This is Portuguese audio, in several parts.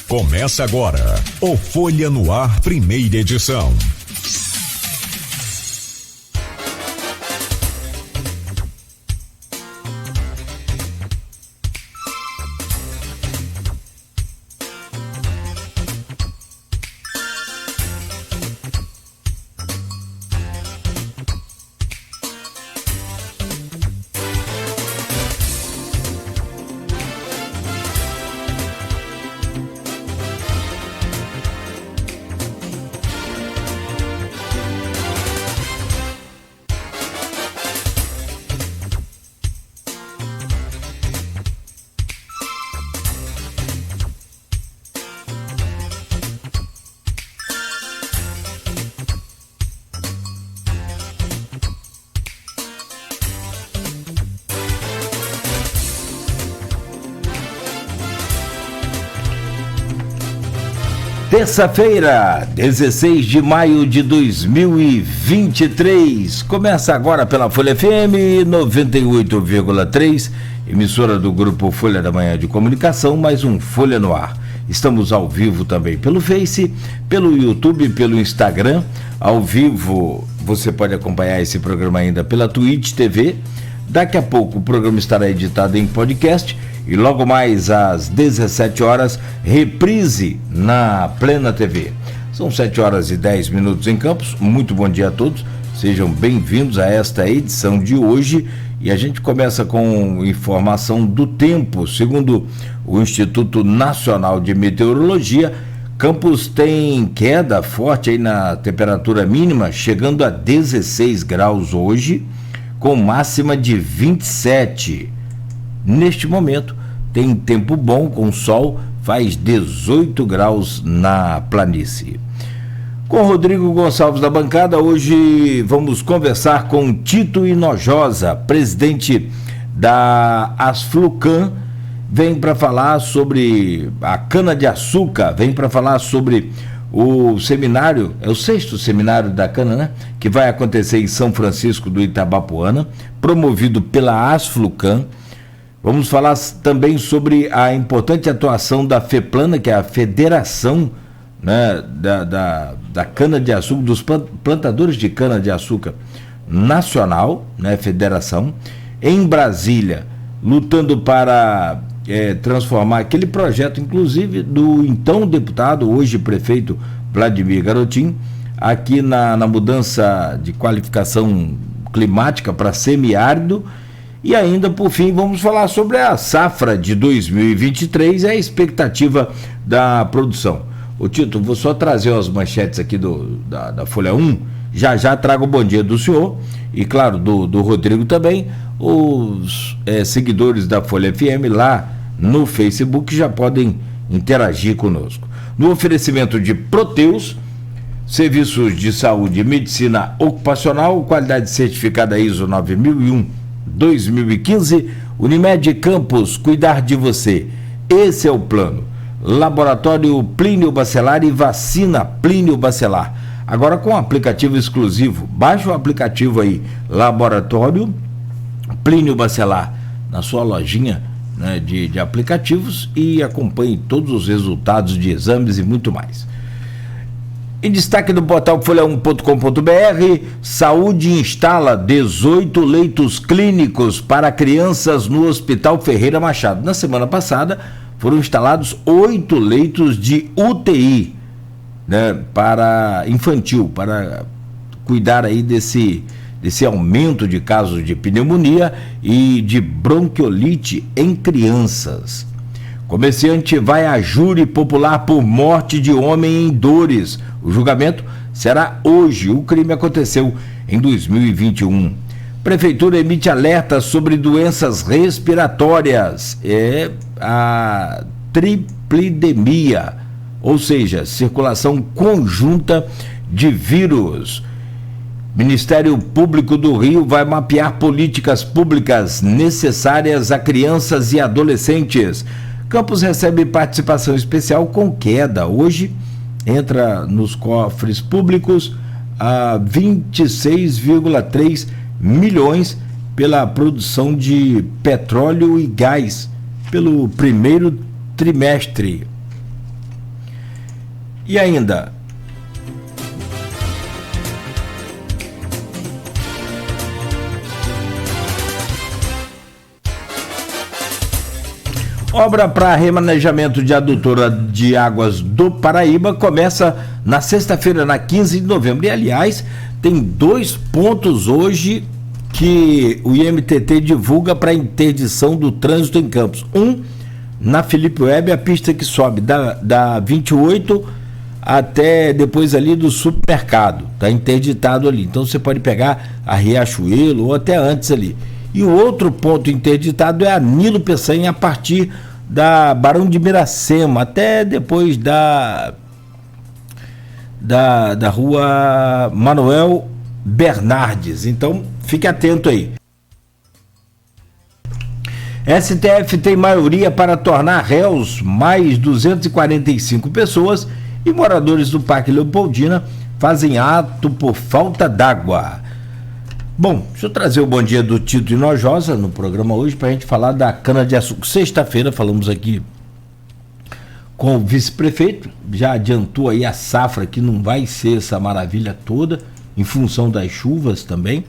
Começa agora o Folha no Ar, primeira edição. Terça-feira, 16 de maio de 2023. Começa agora pela Folha FM 98,3, emissora do grupo Folha da Manhã de Comunicação, mais um Folha no Ar. Estamos ao vivo também pelo Face, pelo YouTube, pelo Instagram. Ao vivo você pode acompanhar esse programa ainda pela Twitch TV. Daqui a pouco o programa estará editado em podcast e logo mais às 17 horas, reprise na Plena TV. São 7 horas e 10 minutos em Campos. Muito bom dia a todos. Sejam bem-vindos a esta edição de hoje. E a gente começa com informação do tempo. Segundo o Instituto Nacional de Meteorologia, Campos tem queda forte aí na temperatura mínima, chegando a 16 graus hoje, com máxima de 27. Neste momento, tem tempo bom com sol, faz 18 graus na planície. Com Rodrigo Gonçalves da bancada, hoje vamos conversar com Tito Hinojosa, presidente da Asflucan, vem para falar sobre a cana-de-açúcar, vem para falar sobre o seminário, é o 6º seminário da cana, né? Que vai acontecer em São Francisco do Itabapoana, promovido pela Asflucan. Vamos falar também sobre a importante atuação da FEPLANA, que é a Federação, né, da cana-de-açúcar, dos plantadores de cana-de-açúcar nacional, né, Federação, em Brasília, lutando para transformar aquele projeto, inclusive, do então deputado, hoje prefeito Vladimir Garotin, aqui na mudança de qualificação climática para semiárido. E ainda, por fim, vamos falar sobre a safra de 2023 e a expectativa da produção. Ô Tito, vou só trazer as manchetes aqui da Folha 1, já trago o bom dia do senhor e, claro, do Rodrigo também. Os seguidores da Folha FM lá no Facebook já podem interagir conosco. No oferecimento de Proteus, serviços de saúde e medicina ocupacional, qualidade certificada ISO 9001-2015, Unimed Campos, cuidar de você, esse é o plano. Laboratório Plínio Bacelar e vacina Plínio Bacelar, agora com aplicativo exclusivo. Baixe o aplicativo aí, Laboratório Plínio Bacelar, na sua lojinha, né, de aplicativos, e acompanhe todos os resultados de exames e muito mais. Em destaque do portal folha1.com.br, saúde instala 18 leitos clínicos para crianças no Hospital Ferreira Machado. Na semana passada foram instalados 8 leitos de UTI, né, para infantil, para cuidar aí desse aumento de casos de pneumonia e de bronquiolite em crianças. Comerciante vai a júri popular por morte de homem em Dores. O julgamento será hoje. O crime aconteceu em 2021. Prefeitura emite alerta sobre doenças respiratórias. É a triplidemia, ou seja, circulação conjunta de vírus. Ministério Público do Rio vai mapear políticas públicas necessárias a crianças e adolescentes. Campos recebe participação especial com queda. Hoje entra nos cofres públicos a 26,3 milhões pela produção de petróleo e gás pelo primeiro trimestre. E ainda, obra para remanejamento de adutora de águas do Paraíba começa na sexta-feira, na 15 de novembro. E, aliás, tem 2 pontos hoje que o IMTT divulga para interdição do trânsito em Campos. Um, na Felipe Web, a pista que sobe da 28 até depois ali do supermercado. Está interditado ali. Então você pode pegar a Riachuelo ou até antes ali. E o outro ponto interditado é a Nilo Peçanha, a partir da Barão de Miracema até depois da rua Manuel Bernardes. Então fique atento aí. STF tem maioria para tornar réus mais 245 pessoas e moradores do Parque Leopoldina fazem ato por falta d'água. Bom, deixa eu trazer o bom dia do Tito Inojosa no programa hoje para a gente falar da cana-de-açúcar. Sexta-feira falamos aqui com o vice-prefeito, já adiantou aí a safra que não vai ser essa maravilha toda, em função das chuvas também.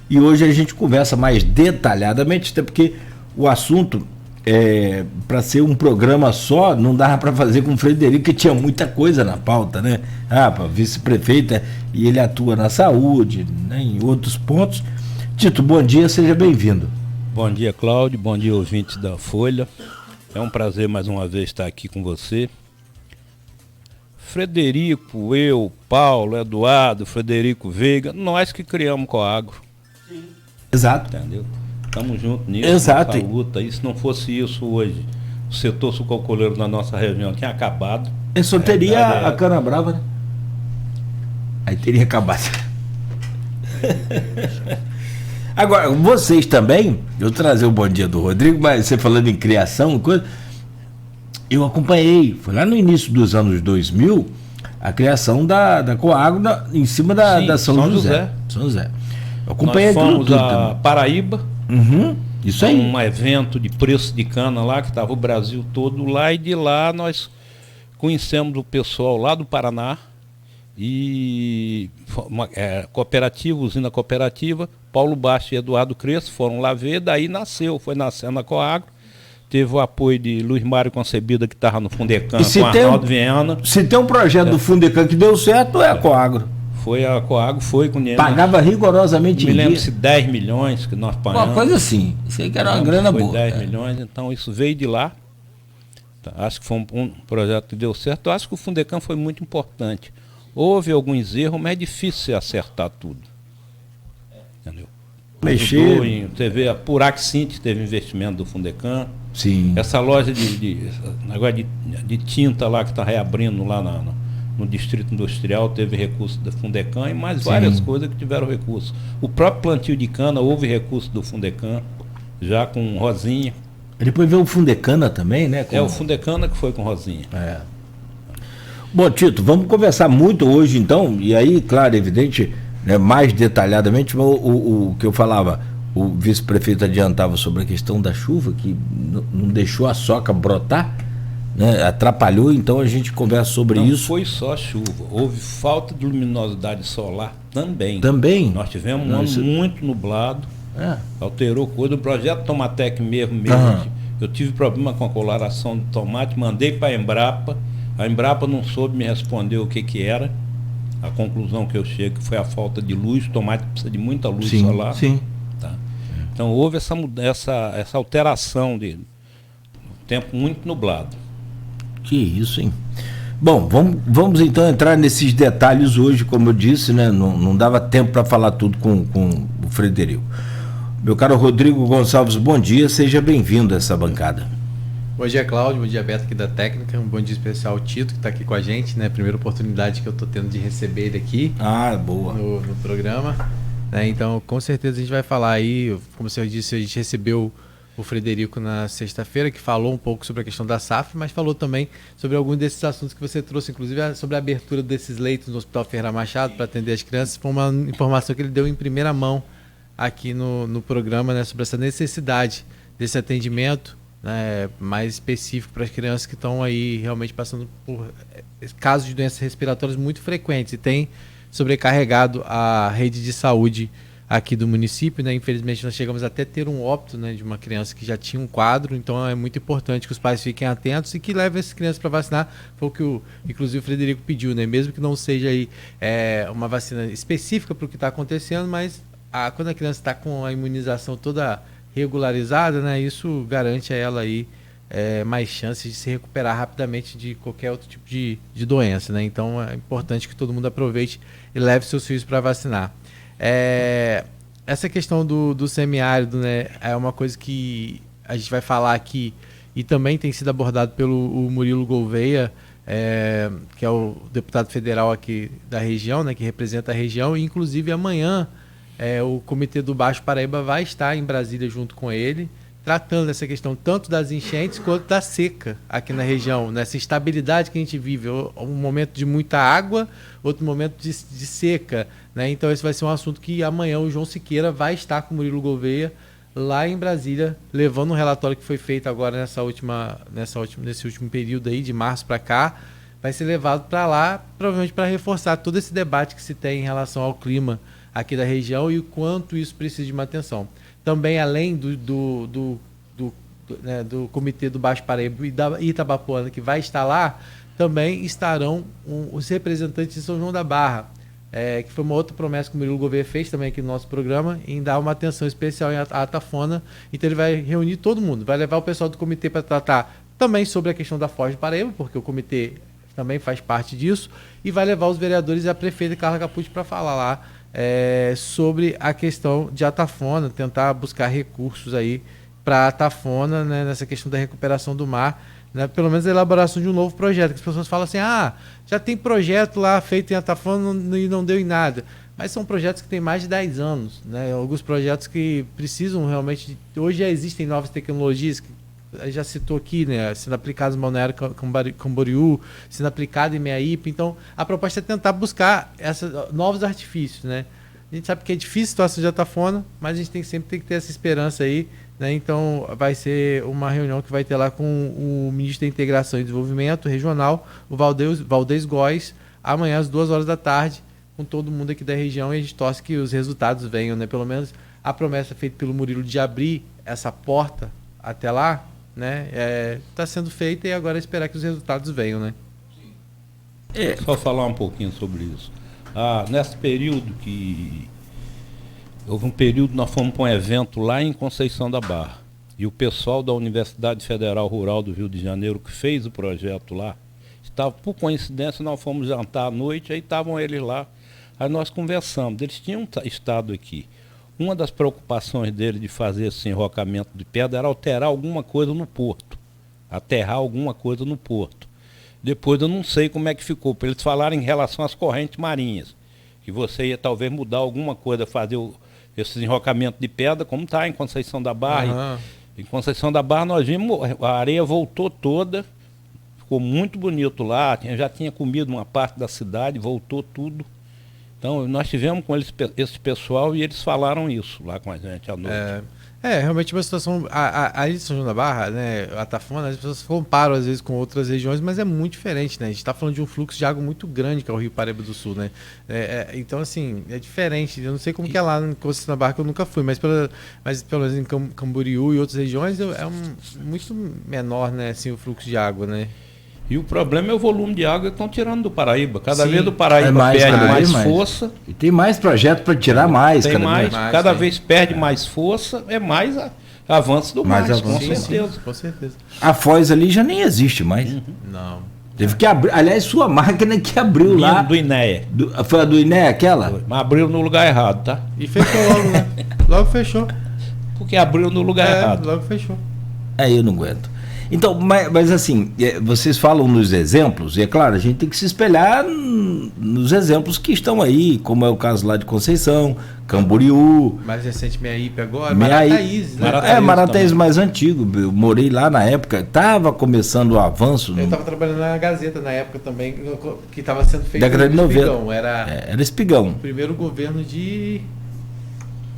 E hoje a gente conversa mais detalhadamente, até porque o assunto, para ser um programa só, não dava para fazer com o Frederico, que tinha muita coisa na pauta, né? Para vice-prefeita, e ele atua na saúde, né, em outros pontos. Tito, bom dia, seja bem-vindo. Bom dia, Cláudio, bom dia, ouvintes da Folha. É um prazer mais uma vez estar aqui com você. Frederico, eu, Paulo, Eduardo, Frederico Veiga, nós que criamos Coagro. Sim. Exato. Entendeu? Estamos juntos nisso. Exato. Nessa luta. E se não fosse isso hoje, o setor sucroalcooleiro na nossa região tinha acabado. Ele só teria a cana brava, né? Aí teria acabado. Agora, vocês também, eu trazer o bom dia do Rodrigo, mas você falando em criação, coisa, eu acompanhei, foi lá no início dos anos 2000, a criação da Coagro em cima da São José. São José. Eu acompanhei. Nós fomos a Paraíba. Uhum, isso aí. Um evento de preço de cana lá, que estava o Brasil todo lá, e de lá nós conhecemos o pessoal lá do Paraná, e cooperativa, usina cooperativa, Paulo Baixo e Eduardo Crespo foram lá ver, daí foi nascendo a Coagro, teve o apoio de Luiz Mário Concebida, que estava no Fundecan, com Arnaldo Viana. Se tem um projeto do Fundecan que deu certo, é a Coagro. Foi a Coagro, foi com o pagava rigorosamente. Me lembro se 10 milhões que nós pagamos. Uma coisa assim, isso aí que era uma grana boa. 10 milhões, então isso veio de lá. Acho que foi um projeto que deu certo. Eu acho que o Fundecan foi muito importante. Houve alguns erros, mas é difícil acertar tudo. Entendeu? Mexer. Teve a Purac Cinti, teve investimento do Fundecan. Sim. Essa loja negócio de tinta lá que está reabrindo lá no Distrito Industrial, teve recurso da Fundecan e mais várias coisas que tiveram recurso. O próprio plantio de cana, houve recurso do Fundecan, já com Rosinha. Depois veio o Fundecana também, né? O Fundecana que foi com Rosinha. Bom, Tito, vamos conversar muito hoje então, e aí, claro, evidente, né, mais detalhadamente, o que eu falava, o vice-prefeito adiantava sobre a questão da chuva, que não deixou a soca brotar, né, atrapalhou, então a gente conversa sobre isso. Não foi só chuva, houve falta de luminosidade solar também. Também? Nós tivemos um ano muito nublado, alterou coisa. O projeto Tomatec mesmo, eu tive problema com a coloração do tomate, mandei para a Embrapa não soube me responder o que era. A conclusão que eu chego foi a falta de luz, o tomate precisa de muita luz solar. Sim. Tá? Então houve essa alteração de tempo muito nublado. Que isso, hein? Bom, vamos então entrar nesses detalhes hoje, como eu disse, né? Não dava tempo para falar tudo com o Frederico. Meu caro Rodrigo Gonçalves, bom dia, seja bem-vindo a essa bancada. Bom dia, Cláudio, bom dia, Beto aqui da técnica, um bom dia especial ao Tito, que está aqui com a gente, né? Primeira oportunidade que eu estou tendo de receber ele aqui. Boa. No programa. Então, com certeza a gente vai falar aí, como o senhor disse, a gente recebeu o Frederico na sexta-feira, que falou um pouco sobre a questão da SAF, mas falou também sobre alguns desses assuntos que você trouxe, inclusive sobre a abertura desses leitos no Hospital Ferreira Machado para atender as crianças. Foi uma informação que ele deu em primeira mão aqui no programa, né, sobre essa necessidade desse atendimento, né, mais específico para as crianças que estão aí realmente passando por casos de doenças respiratórias muito frequentes e tem sobrecarregado a rede de saúde aqui do município, né? Infelizmente nós chegamos até a ter um óbito, né, de uma criança que já tinha um quadro, então é muito importante que os pais fiquem atentos e que levem essas crianças para vacinar. Foi o que inclusive o Frederico pediu, né? Mesmo que não seja aí, uma vacina específica para o que está acontecendo, mas quando a criança está com a imunização toda regularizada, né, isso garante a ela aí mais chances de se recuperar rapidamente de qualquer outro tipo de doença, né? Então é importante que todo mundo aproveite e leve seus filhos para vacinar. Essa questão do semiárido, né, é uma coisa que a gente vai falar aqui e também tem sido abordado pelo Murilo Gouveia, que é o deputado federal aqui da região, né, que representa a região, e inclusive amanhã o Comitê do Baixo Paraíba vai estar em Brasília junto com ele, tratando dessa questão tanto das enchentes quanto da seca aqui na região, nessa instabilidade que a gente vive, um momento de muita água, outro momento de seca, né? Então esse vai ser um assunto que amanhã o João Siqueira vai estar com o Murilo Gouveia lá em Brasília, levando um relatório que foi feito agora nesse último período aí, de março para cá, vai ser levado para lá, provavelmente para reforçar todo esse debate que se tem em relação ao clima aqui da região e o quanto isso precisa de uma atenção. Também, além do Comitê do Baixo Paraíba e da Itabapoana, que vai estar lá, também estarão os representantes de São João da Barra, que foi uma outra promessa que o Murilo Gouveia fez também aqui no nosso programa, em dar uma atenção especial à Atafona. Então ele vai reunir todo mundo, vai levar o pessoal do comitê para tratar também sobre a questão da Foz do Paraíba, porque o comitê também faz parte disso, e vai levar os vereadores e a prefeita Carla Capucci para falar lá sobre a questão de Atafona, tentar buscar recursos aí para Atafona, né, nessa questão da recuperação do mar, né, pelo menos a elaboração de um novo projeto, que as pessoas falam assim, já tem projeto lá feito em Atafona e não deu em nada, mas são projetos que têm mais de 10 anos, né, alguns projetos que precisam realmente, hoje já existem novas tecnologias, que já citou aqui, né, sendo aplicadas no Balneário Camboriú, sendo aplicado em Meiaípe. Então a proposta é tentar buscar novos artifícios, né? A gente sabe que é difícil a situação de Atafona, mas a gente sempre tem que ter essa esperança aí, né? Então vai ser uma reunião que vai ter lá com o ministro da Integração e Desenvolvimento Regional, o Valdez Góes, amanhã às 2h da tarde, com todo mundo aqui da região, e a gente torce que os resultados venham, né? Pelo menos a promessa feita pelo Murilo de abrir essa porta até lá, né, está sendo feita, e agora é esperar que os resultados venham, né? Só falar um pouquinho sobre isso. Nesse período houve um período, nós fomos para um evento lá em Conceição da Barra, e o pessoal da Universidade Federal Rural do Rio de Janeiro, que fez o projeto lá, estava, por coincidência, nós fomos jantar à noite, aí estavam eles lá, aí nós conversamos, eles tinham estado aqui. Uma das preocupações dele de fazer esse enrocamento de pedra era alterar alguma coisa no porto, aterrar alguma coisa no porto. Depois eu não sei como é que ficou, para eles falarem em relação às correntes marinhas, que você ia talvez mudar alguma coisa, fazer esse enrocamento de pedra, como está em Conceição da Barra. Em Conceição da Barra nós vimos, a areia voltou toda, ficou muito bonito lá, já tinha comido uma parte da cidade, voltou tudo. Então, nós tivemos com esse pessoal e eles falaram isso lá com a gente à noite. Realmente uma situação... A ilha de São João da Barra, né, a Atafona, as pessoas comparam às vezes com outras regiões, mas é muito diferente, né? A gente está falando de um fluxo de água muito grande, que é o Rio Paraíba do Sul, né? Então, assim, é diferente. Eu não sei como que é lá em Conceição da Barra, que eu nunca fui, mas pelo menos em Camboriú e outras regiões muito menor, né, assim, o fluxo de água, né? E o problema é o volume de água que estão tirando do Paraíba. Cada vez do Paraíba perde mais força. E tem mais projeto para tirar mais. Cada vez perde mais força, é mais avanço do mar, com certeza. Com certeza. A Foz ali já nem existe mais. Não. Teve que abrir. Aliás, sua máquina que abriu lá. Do INEA. Foi a do INEA aquela? Mas abriu no lugar errado, tá? E fechou logo, né? Logo fechou. Porque abriu no lugar errado. Logo fechou. Aí eu não aguento. Então, mas assim, vocês falam nos exemplos, e é claro, a gente tem que se espelhar nos exemplos que estão aí, como é o caso lá de Conceição, Camboriú. Mais recente, Meiaípe agora, Marataízes, né? Marataízes mais antigo, eu morei lá na época, estava começando o avanço. Eu estava trabalhando na Gazeta na época também, que estava sendo feito década de 90. Espigão. Era Espigão. O primeiro governo de...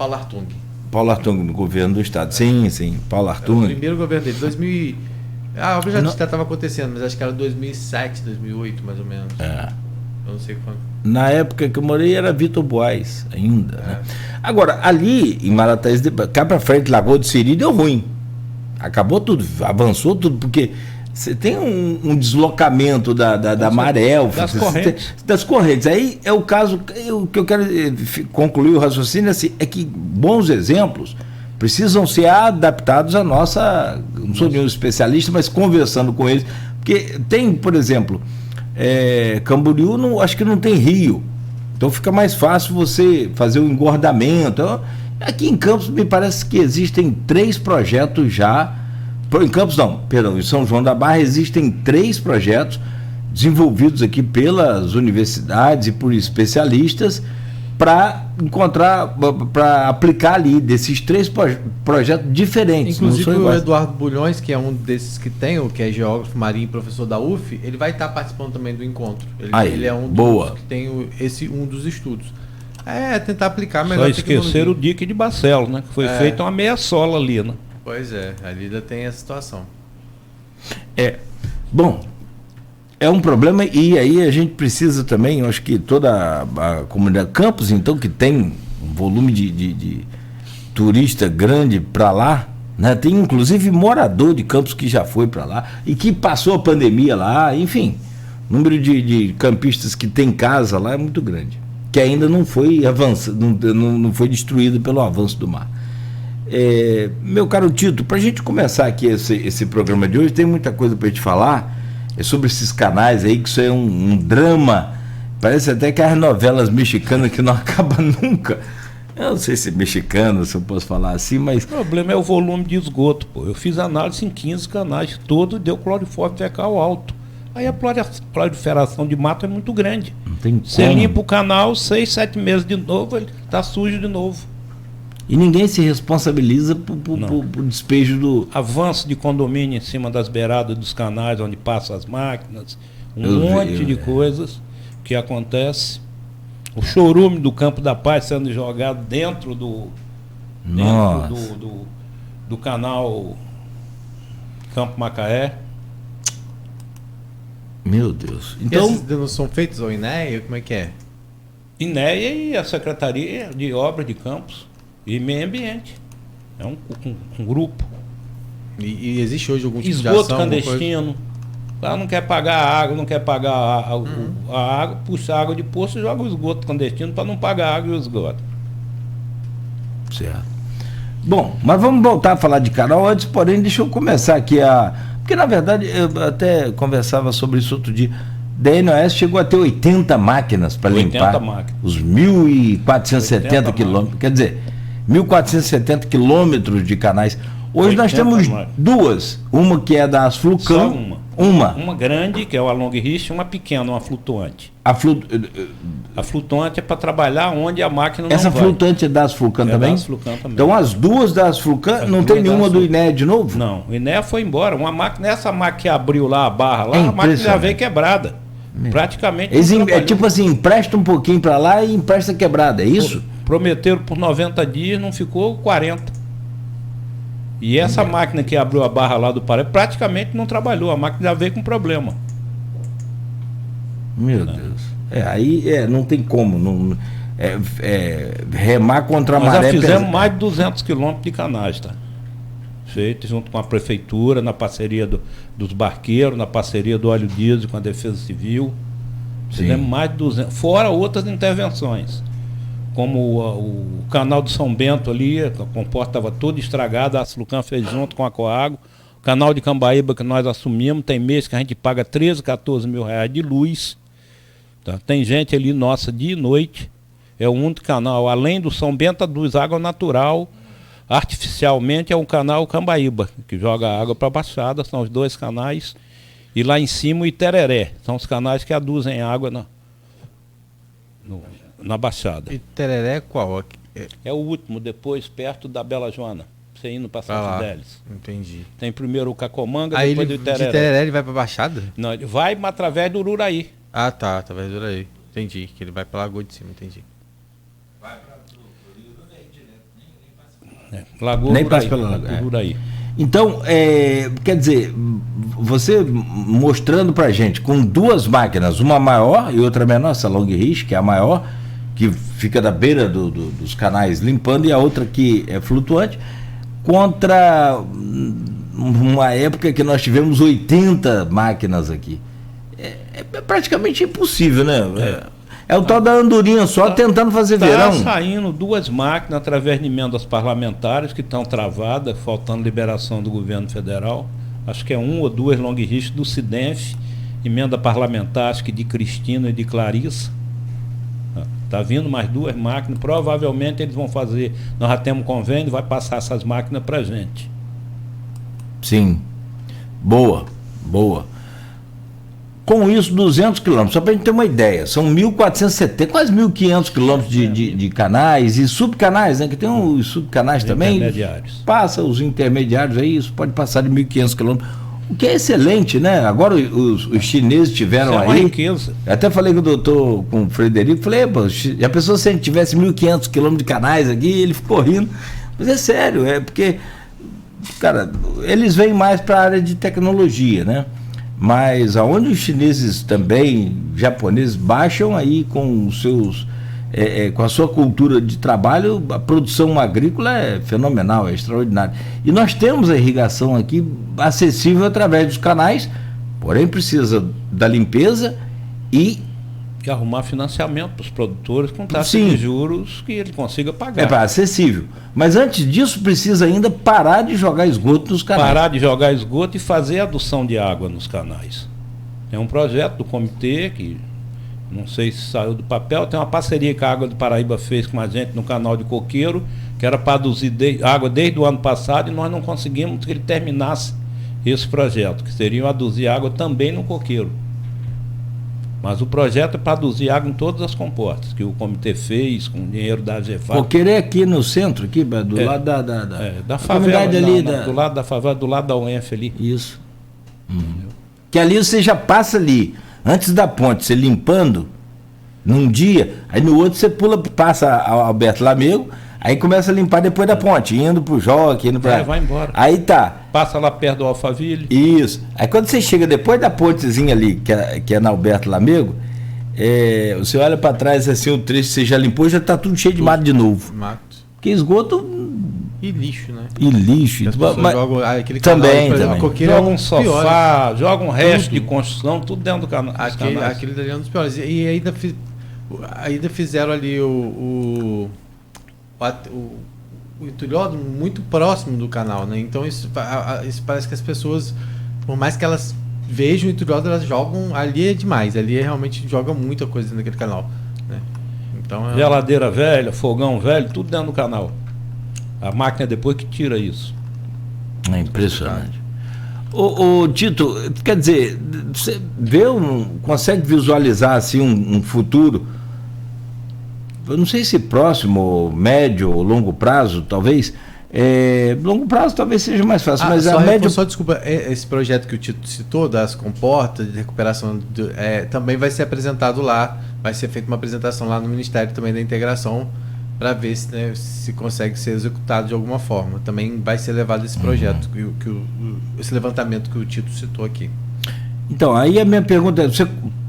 Paulo Artung. Paulo Artung, no governo do estado. Sim, Paulo Artung. O primeiro governo dele, 2000. A obra já estava acontecendo, mas acho que era 2007, 2008, mais ou menos. Eu não sei quando. Na época que eu morei era Vitor Boas ainda. Né? Agora, ali em Marataízes, cá pra frente, Lagoa do Siri, deu ruim. Acabou tudo, avançou tudo, porque você tem um deslocamento da maré, das correntes. Aí é o caso, o que eu quero concluir o raciocínio é que bons exemplos precisam ser adaptados à nossa, não sou nenhum especialista, mas conversando com eles, porque tem, por exemplo, Camboriú, acho que não tem rio, então fica mais fácil você fazer o engordamento. Aqui em Campos me parece que existem 3 projetos já, em Campos não, perdão, em São João da Barra existem 3 projetos desenvolvidos aqui pelas universidades e por especialistas para aplicar ali desses 3 projetos diferentes. Inclusive o Eduardo Bulhões, que é um desses que tem, que é geógrafo marinho e professor da UF, ele vai estar participando também do encontro. Ele é um dos que tem um dos estudos. Tentar aplicar melhor. Só esqueceram o dique de Barcelos, né? Que foi feita uma meia sola ali, né? Pois é, ali ainda tem essa situação. Bom, é um problema, e aí a gente precisa também, eu acho que toda a comunidade Campos, então, que tem um volume de turista grande para lá, né? Tem inclusive morador de Campos que já foi para lá e que passou a pandemia lá, enfim, o número de campistas que tem casa lá é muito grande, que ainda não foi avançado, não foi destruído pelo avanço do mar. Meu caro Tito, para a gente começar aqui esse programa de hoje, tem muita coisa para a gente falar. Sobre esses canais aí, que isso é um drama. Parece até que as novelas mexicanas que não acabam nunca. Eu não sei se é mexicano, se eu posso falar assim, mas... O problema é o volume de esgoto, pô. Eu fiz análise em 15 canais, todo deu clorofórmio fecal alto. Aí a proliferação de mato é muito grande. Não tem Você como. limpa o canal, 6, 7 meses de novo, ele está sujo de novo. E ninguém se responsabiliza por despejo do... Avanço de condomínio em cima das beiradas dos canais, onde passam as máquinas, monte de coisas que acontece. O chorume do Campo da Paz sendo jogado dentro do canal Campo Macaé. Meu Deus. Então, esses não são feitos ao INEA? Como é que é? INEA e a Secretaria de Obras de Campos e Meio Ambiente. É um grupo. E existe hoje algum tipo de esgoto ação? Clandestino. Lá não quer pagar a água, não quer pagar a água, puxa a água de poço e joga o esgoto clandestino para não pagar a água e o esgoto. Certo. Bom, mas vamos voltar a falar de canal antes, porém, deixa eu começar aqui porque, na verdade, eu até conversava sobre isso outro dia. Da NOS chegou a ter 80 máquinas para limpar os 1.470 quilômetros. Quer dizer, 1.470 quilômetros de canais. Hoje nós temos duas. Uma que é da Asflucan. Só uma grande, que é o Along Rich, uma pequena, uma flutuante. A flutuante é para trabalhar onde a máquina não vai. Essa flutuante é da Asflucan também? Da Asflucan também. Então as duas da Asflucan, não tem nenhuma do INEA de novo? Não, o INEA foi embora. Essa máquina que abriu lá a barra lá, a máquina já veio quebrada. Praticamente. Tipo assim, empresta um pouquinho para lá e empresta quebrada, é isso? Prometeram por 90 dias, não ficou 40. E essa máquina que abriu a barra lá do Pará praticamente não trabalhou, a máquina já veio com problema. Meu Deus. Aí não tem como. Remar contra a maré. Nós já fizemos mais de 200 quilômetros de canais, tá? Feito junto com a prefeitura, na parceria dos barqueiros, na parceria do Óleo Diesel com a Defesa Civil. Fizemos mais de 200, fora outras intervenções. Como o canal do São Bento ali, a comporta estava toda estragada, a Asflucan fez junto com a Coago. O canal de Cambaíba que nós assumimos, tem mês que a gente paga 13, 14 mil reais de luz. Tá? Tem gente ali nossa dia e noite. É o único canal, além do São Bento, dos água natural. Artificialmente é um canal Cambaíba, que joga água para a Baixada, são os 2 canais. E lá em cima o Itereré, são os canais que aduzem água na Baixada. Itereré qual? É o último, depois perto da Bela Joana, você indo para São Fidélis. Entendi. Tem primeiro o Cacomanga, aí depois do Itereré. De Itereré ele vai para a Baixada? Não, ele vai através do Ururaí. Ah, tá, através do Ururaí. Entendi, que ele vai para Lagoa de Cima, entendi. Lagoa Nem Uraí, passa pela Lagoa. Uraí. Então, quer dizer, você mostrando pra gente com duas máquinas, uma maior e outra menor, essa Long Reach, que é a maior, que fica da beira dos canais limpando, e a outra que é flutuante, contra uma época que nós tivemos 80 máquinas aqui. É praticamente impossível, né? É o tal da andorinha só tentando fazer verão. Está saindo duas máquinas através de emendas parlamentares que estão travadas, faltando liberação do governo federal. Acho que é 1 ou 2 long reach do SIDENF, emenda parlamentar, acho que de Cristina e de Clarissa. Está vindo mais 2 máquinas, provavelmente eles vão fazer, nós já temos convênio, vai passar essas máquinas para a gente. Sim, boa. Com isso, 200 quilômetros, só para a gente ter uma ideia, são 1.470, quase 1.500 quilômetros de canais e subcanais, né? Que tem os subcanais também. Intermediários. Passa os intermediários aí, isso pode passar de 1.500 quilômetros, o que é excelente, né? Agora os chineses tiveram Isso é uma aí. riqueza. Eu até falei com o Frederico, falei, já pensou se a gente tivesse 1.500 quilômetros de canais aqui? Ele ficou rindo, mas é sério, porque, cara, eles vêm mais para a área de tecnologia, né? Mas aonde os chineses também, japoneses, baixam aí com os seus, com a sua cultura de trabalho, a produção agrícola é fenomenal, é extraordinária. E nós temos a irrigação aqui acessível através dos canais, porém precisa da limpeza e arrumar financiamento para os produtores com taxa Sim. de juros que ele consiga pagar. Acessível. Mas antes disso precisa ainda parar de jogar esgoto nos canais. Parar de jogar esgoto e fazer adução de água nos canais. É um projeto do comitê que não sei se saiu do papel, tem uma parceria que a Água do Paraíba fez com a gente no canal de Coqueiro, que era para aduzir água desde o ano passado, e nós não conseguimos que ele terminasse esse projeto, que seria aduzir água também no Coqueiro. Mas o projeto é para aduzir água em todas as comportas, que o comitê fez com dinheiro da AGEFAP. Coqueiro é aqui no centro, aqui, do lado da favela, ali, do lado da favela, do lado da UENF ali. Isso. Que ali você já passa ali, antes da ponte, você limpando, num dia, aí no outro você passa a Alberto Lamego, aí começa a limpar depois da ponte, indo pro Joque, indo pra... vai embora. Aí tá. Passa lá perto do Alphaville. Isso. Aí quando você chega depois da pontezinha ali, que é na Alberto Lamego, você olha para trás assim, o trecho que você já limpou, já tá tudo cheio de mato de novo. Mato. Porque esgoto... E lixo, né? E lixo. As pessoas jogam aquele também, canal, também. Coqueiro Joga é um sofá, piores. joga um resto Tudo. de construção, tudo dentro do canal. Aquele dali é um dos piores. E ainda fizeram ali o entulhódromo muito próximo do canal, né? Então isso parece que as pessoas, por mais que elas vejam o entulhódromo, elas jogam, ali é demais, ali realmente joga muita coisa naquele canal, né? Então geladeira velha, fogão velho, tudo dentro do canal. A máquina depois que tira isso. É impressionante. Ô Tito, quer dizer, você consegue visualizar assim um futuro, eu não sei se próximo, médio ou longo prazo, talvez. Longo prazo talvez seja mais fácil, mas a médio... Só desculpa, esse projeto que o Tito citou, das comportas de recuperação, também vai ser apresentado lá, vai ser feita uma apresentação lá no Ministério também da Integração, para ver se consegue ser executado de alguma forma. Também vai ser levado esse projeto, esse levantamento que o Tito citou aqui. Então, aí a minha pergunta é,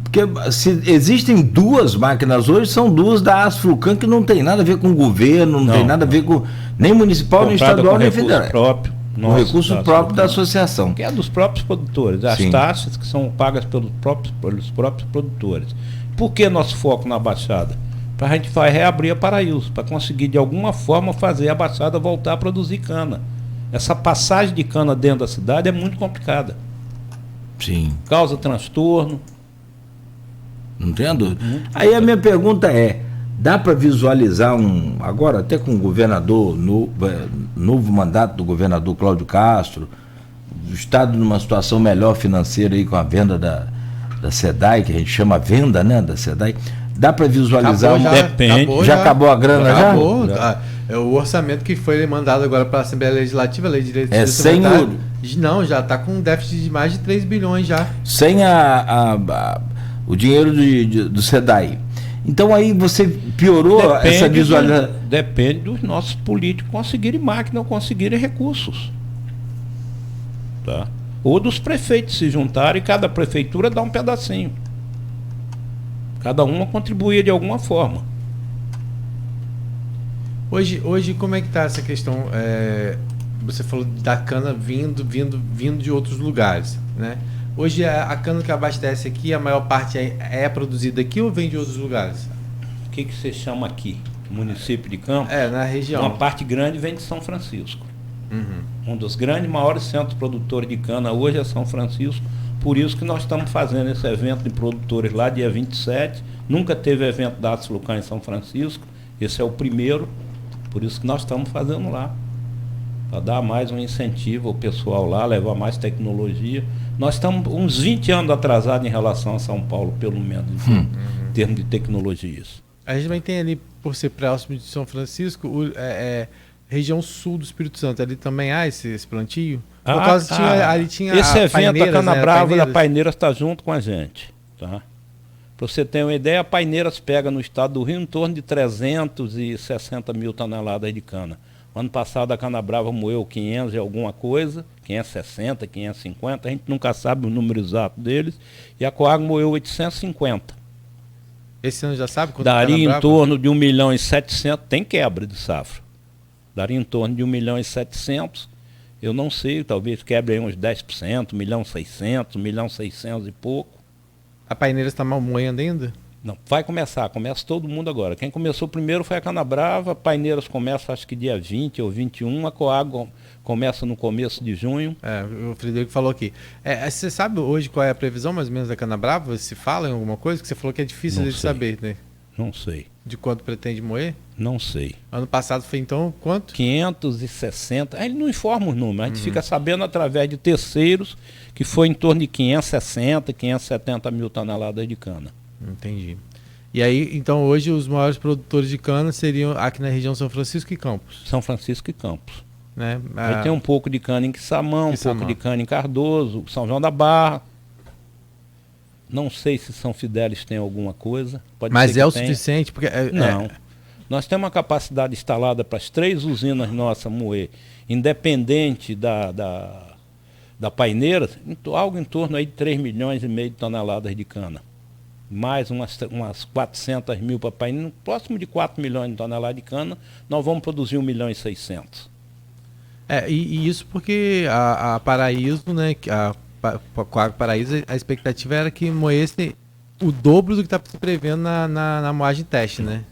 porque se existem duas máquinas hoje, são duas da Asflucan, que não tem nada a ver com o governo, não tem nada a ver com nem municipal, nem estadual, nem federal. Com recurso próprio da associação. Que é dos próprios produtores, as taxas que são pagas pelos próprios produtores. Por que nosso foco na Baixada? Para a gente vai reabrir a Paraíso, para conseguir de alguma forma fazer a Baixada voltar a produzir cana. Essa passagem de cana dentro da cidade é muito complicada. Sim. Causa transtorno. Não tem dúvida. Aí a minha pergunta dá para visualizar agora até com o governador, novo mandato do governador Cláudio Castro, o estado numa situação melhor financeira aí com a venda da SEDAI, que a gente chama venda, né, da SEDAI. Dá para visualizar? Depende. Já acabou a grana? Acabou. É o orçamento que foi mandado agora para a Assembleia Legislativa, a Lei de Direitos Não, já está com um déficit de mais de 3 bilhões já. Sem o dinheiro do SEDAI. Então aí você piorou essa visualização. Depende dos nossos políticos conseguirem máquina ou conseguirem recursos. Tá? Ou dos prefeitos se juntarem e cada prefeitura dá um pedacinho. Cada uma contribuir de alguma forma. Hoje como é que está essa questão? Você falou da cana vindo de outros lugares, né? Hoje a cana que abastece aqui, a maior parte é produzida aqui ou vem de outros lugares? O que você chama aqui? Município de Campos? Na região. Uma parte grande vem de São Francisco. Uhum. Um dos grandes, maiores centros produtores de cana hoje é São Francisco. Por isso que nós estamos fazendo esse evento de produtores lá, dia 27. Nunca teve evento da Açlucan em São Francisco. Esse é o primeiro. Por isso que nós estamos fazendo lá. Para dar mais um incentivo ao pessoal lá, levar mais tecnologia. Nós estamos uns 20 anos atrasados em relação a São Paulo, pelo menos, em termos de tecnologias. A gente também tem ali, por ser próximo de São Francisco, região sul do Espírito Santo, ali também há esse plantio? Por causa ali tinha esse evento, a Cana Brava da Paineiras Paineiras está junto com a gente. Tá? Para você ter uma ideia, a Paineiras pega no estado do Rio em torno de 360 mil toneladas de cana. Ano passado a Cana Brava moeu 500 e alguma coisa, 560, 550, a gente nunca sabe o número exato deles, e a Coag moeu 850. Esse ano já sabe quanto? Daria em torno de 1 milhão e 700, tem quebra de safra. Daria em torno de 1 milhão e 700, eu não sei, talvez quebre aí uns 10%, 1 milhão e 600, 1 milhão e 600 e pouco. A Paineiras está moendo ainda? Não, vai começa todo mundo agora. Quem começou primeiro foi a Cana Brava, Paineiras começa acho que dia 20 ou 21, a Coag começa no começo de junho. O Frederico falou aqui. Você sabe hoje qual é a previsão mais ou menos da Cana Brava? Se fala em alguma coisa? Que você falou que é difícil de saber, né? Não sei. De quanto pretende moer? Não sei. Ano passado foi então quanto? 560. Ele não informa os números, a gente fica sabendo através de terceiros que foi em torno de 560, 570 mil toneladas de cana. Entendi. E aí, então hoje os maiores produtores de cana seriam aqui na região São Francisco e Campos. São Francisco e Campos. Né? Aí tem um pouco de cana em Quissamã, um pouco de cana em Cardoso, São João da Barra. Não sei se São Fidélis tem alguma coisa. Mas é o suficiente? Porque não. Nós temos uma capacidade instalada para as 3 usinas nossas moer, independente da Paineiras, algo em torno aí de 3 milhões e meio de toneladas de cana. Mais umas 400 mil para Paineiras, próximo de 4 milhões de toneladas de cana, nós vamos produzir 1 milhão e 600. E isso porque a Paraíso, né, a Paraíso, a expectativa era que moesse o dobro do que está se prevendo na moagem teste, né?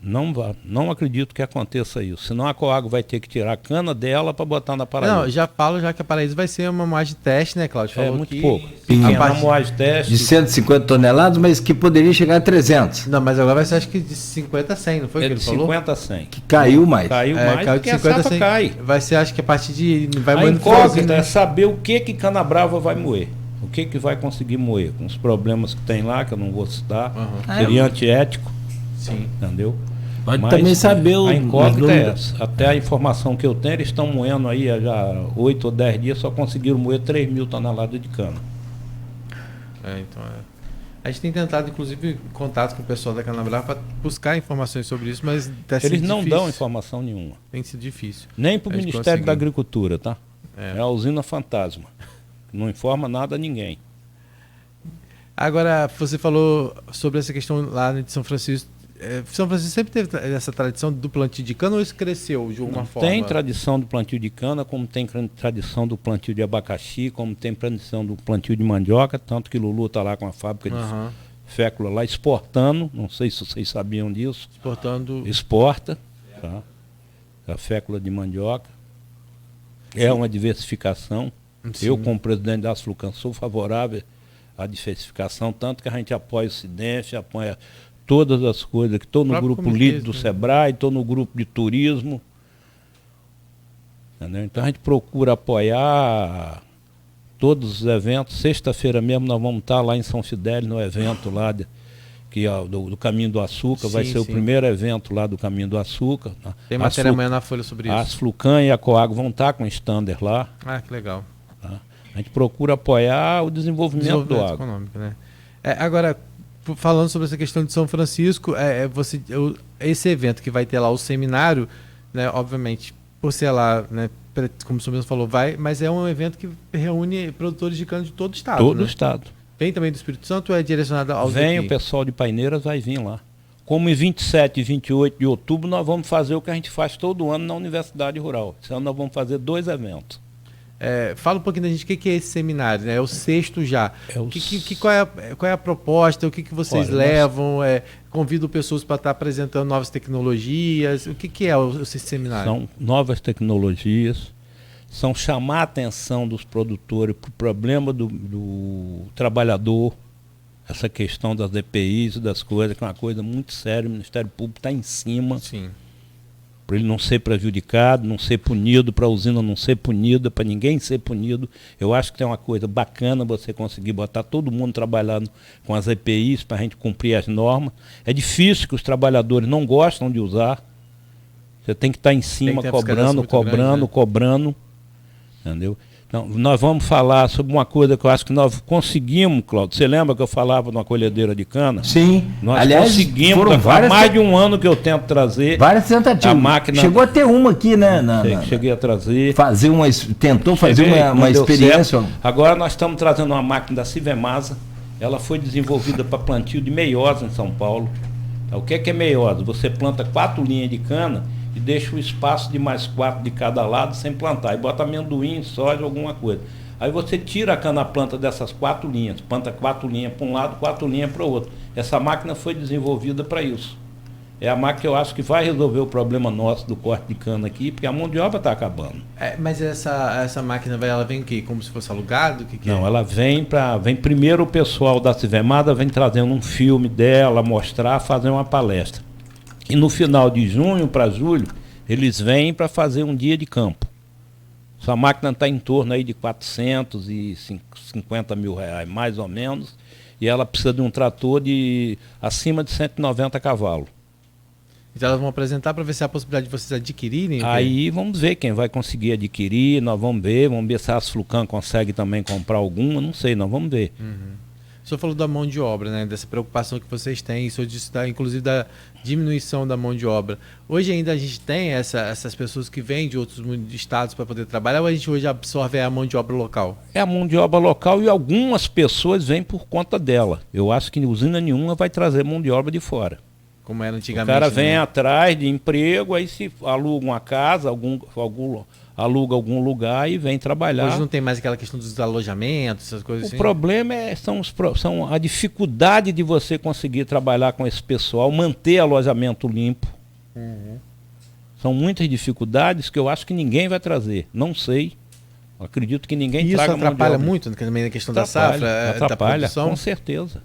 Não acredito que aconteça isso. Senão a Coag vai ter que tirar a cana dela para botar na Paraíso. Não, já que a Paraíso vai ser uma moagem teste, né, Cláudio? Falou muito que pouco. Uma moagem teste. De 150 toneladas, mas que poderia chegar a 300. Não, mas agora vai ser acho que de 50 a 100, não foi o que ele falou? 50 a 100. Que caiu mais. Caiu mais caiu porque de 50 a a safra 100. cai. Vai ser, acho que a partir de... A incógnita é saber o que Cana Brava vai moer. O que vai conseguir moer. Com os problemas que tem lá, que eu não vou citar. Seria antiético. Sim. Entendeu? Pode também saber a incógnita é essa. Até a informação que eu tenho, eles estão moendo aí há já 8 ou 10 dias, só conseguiram moer 3 mil toneladas de cana. A gente tem tentado, inclusive, contato com o pessoal da Cana Brava para buscar informações sobre isso, mas eles não dão informação nenhuma. Tem sido difícil. Nem para o Ministério da Agricultura, tá? É a usina fantasma. Não informa nada a ninguém. Agora, você falou sobre essa questão lá de São Francisco. São Francisco sempre teve essa tradição do plantio de cana ou isso cresceu de alguma forma? Tem tradição do plantio de cana, como tem tradição do plantio de abacaxi, como tem tradição do plantio de mandioca, tanto que Lulu está lá com a fábrica de fécula lá exportando, não sei se vocês sabiam disso. Exporta, tá? A fécula de mandioca. É uma diversificação. Sim. Eu, como presidente da Açlucan, sou favorável à diversificação, tanto que a gente apoia o Cidente, apoia todas as coisas, que estou no grupo líder do Sebrae, estou no grupo de turismo. Entendeu? Então a gente procura apoiar todos os eventos. Sexta-feira mesmo nós vamos estar lá em São Fidélis, no evento lá que é do Caminho do Açúcar. Vai ser o primeiro evento lá do Caminho do Açúcar. Tem matéria amanhã na Folha sobre isso. A Açlucan e a Coag vão estar com o stander lá. Que legal. Tá? A gente procura apoiar o desenvolvimento do agro. Econômico, né? Agora, falando sobre essa questão de São Francisco, esse evento que vai ter lá o seminário, né, obviamente, por ser lá, né, como o senhor mesmo falou, mas é um evento que reúne produtores de cana de todo o estado. Todo o né? estado. Vem também do Espírito Santo ou é direcionado aos Vem, daqui? o pessoal de Paineiras vai vir lá. Como em 27 e 28 de outubro, nós vamos fazer o que a gente faz todo ano na Universidade Rural. Esse ano nós vamos fazer 2 eventos. Fala um pouquinho da gente, o que é esse seminário, né? É o 6º já. Qual é a proposta, o que vocês levam? Convido pessoas para estar apresentando novas tecnologias. O que é esse seminário? São novas tecnologias, são chamar a atenção dos produtores para o problema do trabalhador, essa questão das EPIs e das coisas, que é uma coisa muito séria, o Ministério Público está em cima. Sim. Para ele não ser prejudicado, não ser punido, para a usina não ser punida, para ninguém ser punido. Eu acho que é uma coisa bacana você conseguir botar todo mundo trabalhando com as EPIs para a gente cumprir as normas. É difícil, que os trabalhadores não gostam de usar. Você tem que estar em cima, cobrando. Entendeu? Então, nós vamos falar sobre uma coisa que eu acho que nós conseguimos, Cláudio. Você lembra que eu falava numa colhedeira de cana? Sim. Nós Aliás, conseguimos, foram há mais de um ano que eu tento trazer várias tentativas. A máquina. Chegou a ter uma aqui, né? Cheguei a trazer. Tentou fazer uma experiência. Agora nós estamos trazendo uma máquina da Civemasa. Ela foi desenvolvida para plantio de meiose em São Paulo. O que é meiose? Você planta 4 linhas de cana e deixa o espaço de mais 4 de cada lado sem plantar. E bota amendoim, soja, alguma coisa. Aí você tira a cana-planta dessas 4 linhas, planta 4 linhas para um lado, 4 linhas para o outro. Essa máquina foi desenvolvida para isso. É a máquina que eu acho que vai resolver o problema nosso do corte de cana aqui, porque a mão de obra está acabando. Mas essa máquina ela vem o quê? Como se fosse alugado? Não, ela vem primeiro o pessoal da Civemada vem trazendo um filme dela, mostrar, fazer uma palestra. E no final de junho para julho, eles vêm para fazer um dia de campo. Essa máquina está em torno aí de 450 mil reais, mais ou menos, e ela precisa de um trator de acima de 190 cavalos. Então elas vão apresentar para ver se há a possibilidade de vocês adquirirem? Aí vamos ver quem vai conseguir adquirir, nós vamos ver se a Asflucan consegue também comprar alguma, não sei, nós vamos ver. Uhum. O senhor falou da mão de obra, né? Dessa preocupação que vocês têm, o senhor disse inclusive da diminuição da mão de obra. Hoje ainda a gente tem essas pessoas que vêm de outros estados para poder trabalhar, ou a gente hoje absorve a mão de obra local? É a mão de obra local e algumas pessoas vêm por conta dela. Eu acho que usina nenhuma vai trazer mão de obra de fora. Como era antigamente. O cara vem atrás de emprego, aí se aluga uma casa, aluga algum lugar e vem trabalhar. Hoje não tem mais aquela questão dos alojamentos, essas coisas assim? O problema são a dificuldade de você conseguir trabalhar com esse pessoal, manter alojamento limpo. Uhum. São muitas dificuldades que eu acho que ninguém vai trazer. Não sei. Acredito que ninguém traga. Isso atrapalha muito também na questão da safra, atrapalha, da produção? Com certeza.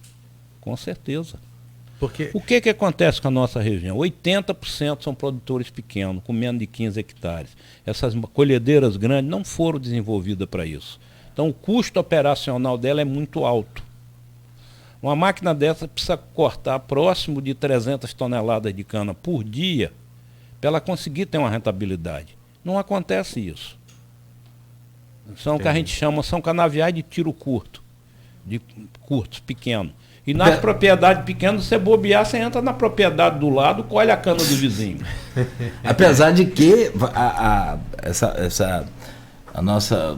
Com certeza. Porque... O que acontece com a nossa região? 80% são produtores pequenos, com menos de 15 hectares. Essas colhedeiras grandes não foram desenvolvidas para isso. Então o custo operacional dela é muito alto. Uma máquina dessa precisa cortar próximo de 300 toneladas de cana por dia para ela conseguir ter uma rentabilidade. Não acontece isso. São o que a gente chama, são canaviais de tiro curto, pequenos. E nas propriedades pequenas, você bobear, você entra na propriedade do lado, colhe a cana do vizinho. Apesar de que a nossa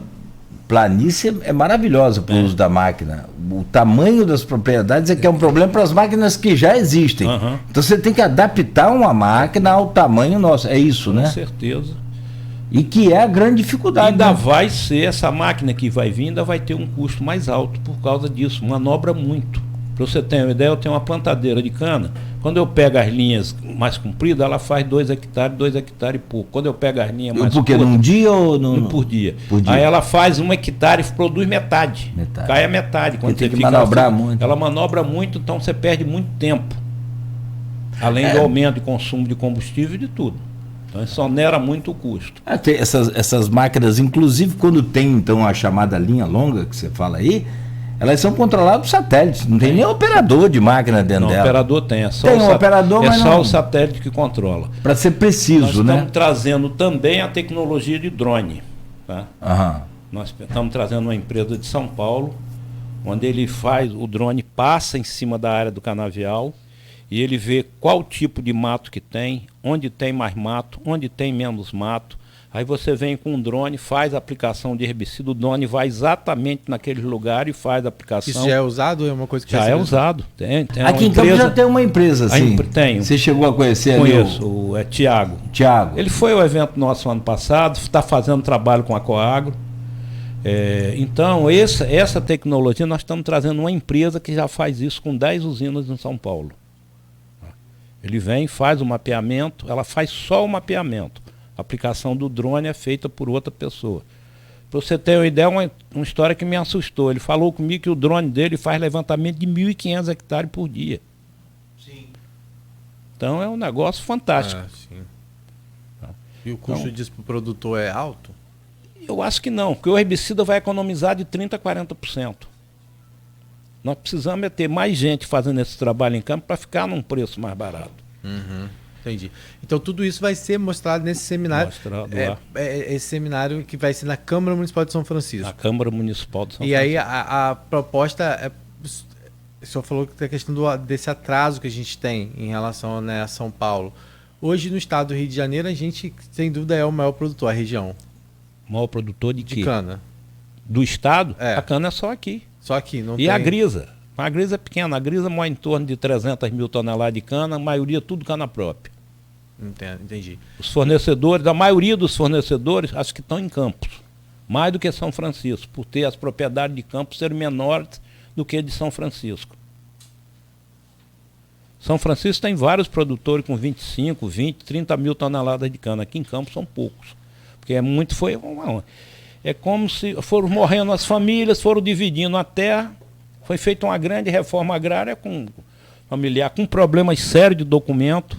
planície é maravilhosa para o uso da máquina. O tamanho das propriedades é que é um problema para as máquinas que já existem. Uhum. Então você tem que adaptar uma máquina ao tamanho nosso. É isso, né? Com certeza. E que é a grande dificuldade. Ainda vai ser, essa máquina que vai vir, ainda vai ter um custo mais alto por causa disso. Manobra muito. Para você ter uma ideia, eu tenho uma plantadeira de cana. Quando eu pego as linhas mais compridas, ela faz 2 hectares e pouco. Quando eu pego as linhas mais curtas... Num dia ou por dia? Aí ela faz 1 hectare e produz metade. Cai a metade. Quando você tem que manobrar muito. Ela manobra muito, então você perde muito tempo. Além do aumento de consumo de combustível e de tudo. Então isso onera muito o custo. Tem essas máquinas, inclusive quando tem então a chamada linha longa que você fala aí, elas são controladas por satélite, não tem nem operador de máquina dentro dela. O operador tem, é só, tem um operador, mas só o satélite que controla. Para ser preciso, né? Nós estamos trazendo também a tecnologia de drone. Tá? Uhum. Nós estamos trazendo uma empresa de São Paulo, onde ele faz, o drone passa em cima da área do canavial e ele vê qual tipo de mato que tem, onde tem mais mato, onde tem menos mato. Aí você vem com um drone, faz a aplicação de herbicida, o drone vai exatamente naquele lugar e faz a aplicação. Isso já é usado ou é uma coisa que já é usado? Tem aqui em Campos já tem uma empresa assim. Tem. Você chegou a conhecer Conheço, é Tiago. Tiago. Ele foi ao evento nosso ano passado, está fazendo trabalho com a Coagro. Então, essa tecnologia, nós estamos trazendo uma empresa que já faz isso com 10 usinas em São Paulo. Ele vem, faz o mapeamento, ela faz só o mapeamento. A aplicação do drone é feita por outra pessoa. Para você ter uma ideia, uma história que me assustou. Ele falou comigo que o drone dele faz levantamento de 1.500 hectares por dia. Sim. Então é um negócio fantástico. Sim. E o custo disso para o produtor é alto? Eu acho que não, porque o herbicida vai economizar de 30% a 40%. Nós precisamos ter mais gente fazendo esse trabalho em campo para ficar num preço mais barato. Entendi. Então tudo isso vai ser mostrado nesse seminário. Lá. Esse seminário que vai ser na Câmara Municipal de São Francisco. Na Câmara Municipal de São Francisco. E aí a proposta o senhor falou que tem a questão desse atraso que a gente tem em relação, né, a São Paulo. Hoje no estado do Rio de Janeiro a gente, sem dúvida, é o maior produtor, a região. O maior produtor de quê? De cana. Do estado? A cana é só aqui. Só aqui, não e tem... a grisa? A grisa é pequena. A grisa mora em torno de 300 mil toneladas de cana, a maioria tudo cana própria. Entendi. Os fornecedores, a maioria dos fornecedores, acho que estão em Campos. Mais do que São Francisco, por ter as propriedades de Campos serem menores do que de São Francisco. São Francisco tem vários produtores com 25, 20, 30 mil toneladas de cana. Aqui em Campos são poucos. Porque é como se foram morrendo as famílias, foram dividindo a terra. Foi feita uma grande reforma agrária familiar, com problemas sérios de documento.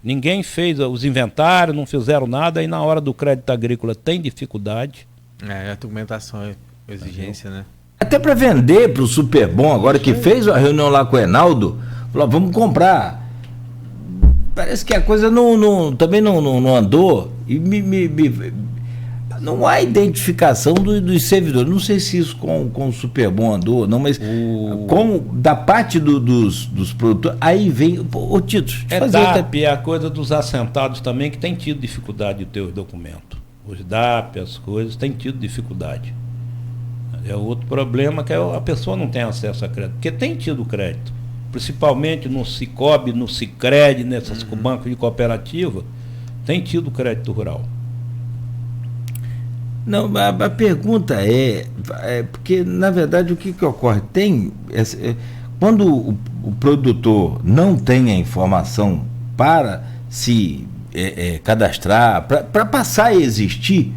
Ninguém fez os inventários, não fizeram nada, e na hora do crédito agrícola tem dificuldade. A documentação é exigência, né? Até para vender para o Superbom, agora que fez a reunião lá com o Enaldo, falou, vamos comprar. Parece que a coisa também não andou. E não há identificação dos servidores. Não sei se isso com o Superbom andou, não, mas da parte dos produtores, aí vem. Ô Tito, DAP é a coisa dos assentados também, que tem tido dificuldade de ter os documentos. Os DAP, as coisas, tem tido dificuldade. É outro problema, que a pessoa não tem acesso a crédito, porque tem tido crédito. Principalmente no Sicob, no Sicredi, nesses bancos de cooperativa, tem tido crédito rural. Não, a pergunta é porque, na verdade, o que ocorre? Quando o produtor não tem a informação para se cadastrar, para passar a existir,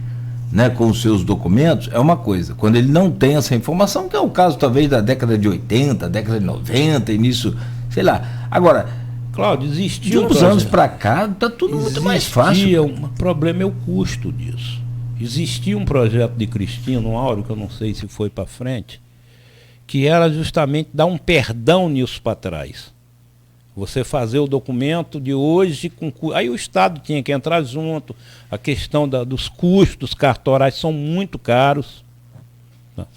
né, com os seus documentos, é uma coisa. Quando ele não tem essa informação, que é o caso talvez da década de 80, década de 90, início, sei lá. Agora, Cláudio, existiu de uns anos para cá, está tudo muito mais fácil. O problema é o custo disso. Existia um projeto de Cristino Áureo, que eu não sei se foi para frente, que era justamente dar um perdão nisso para trás. Você fazer o documento de hoje, aí o Estado tinha que entrar junto. A questão dos custos cartorais são muito caros.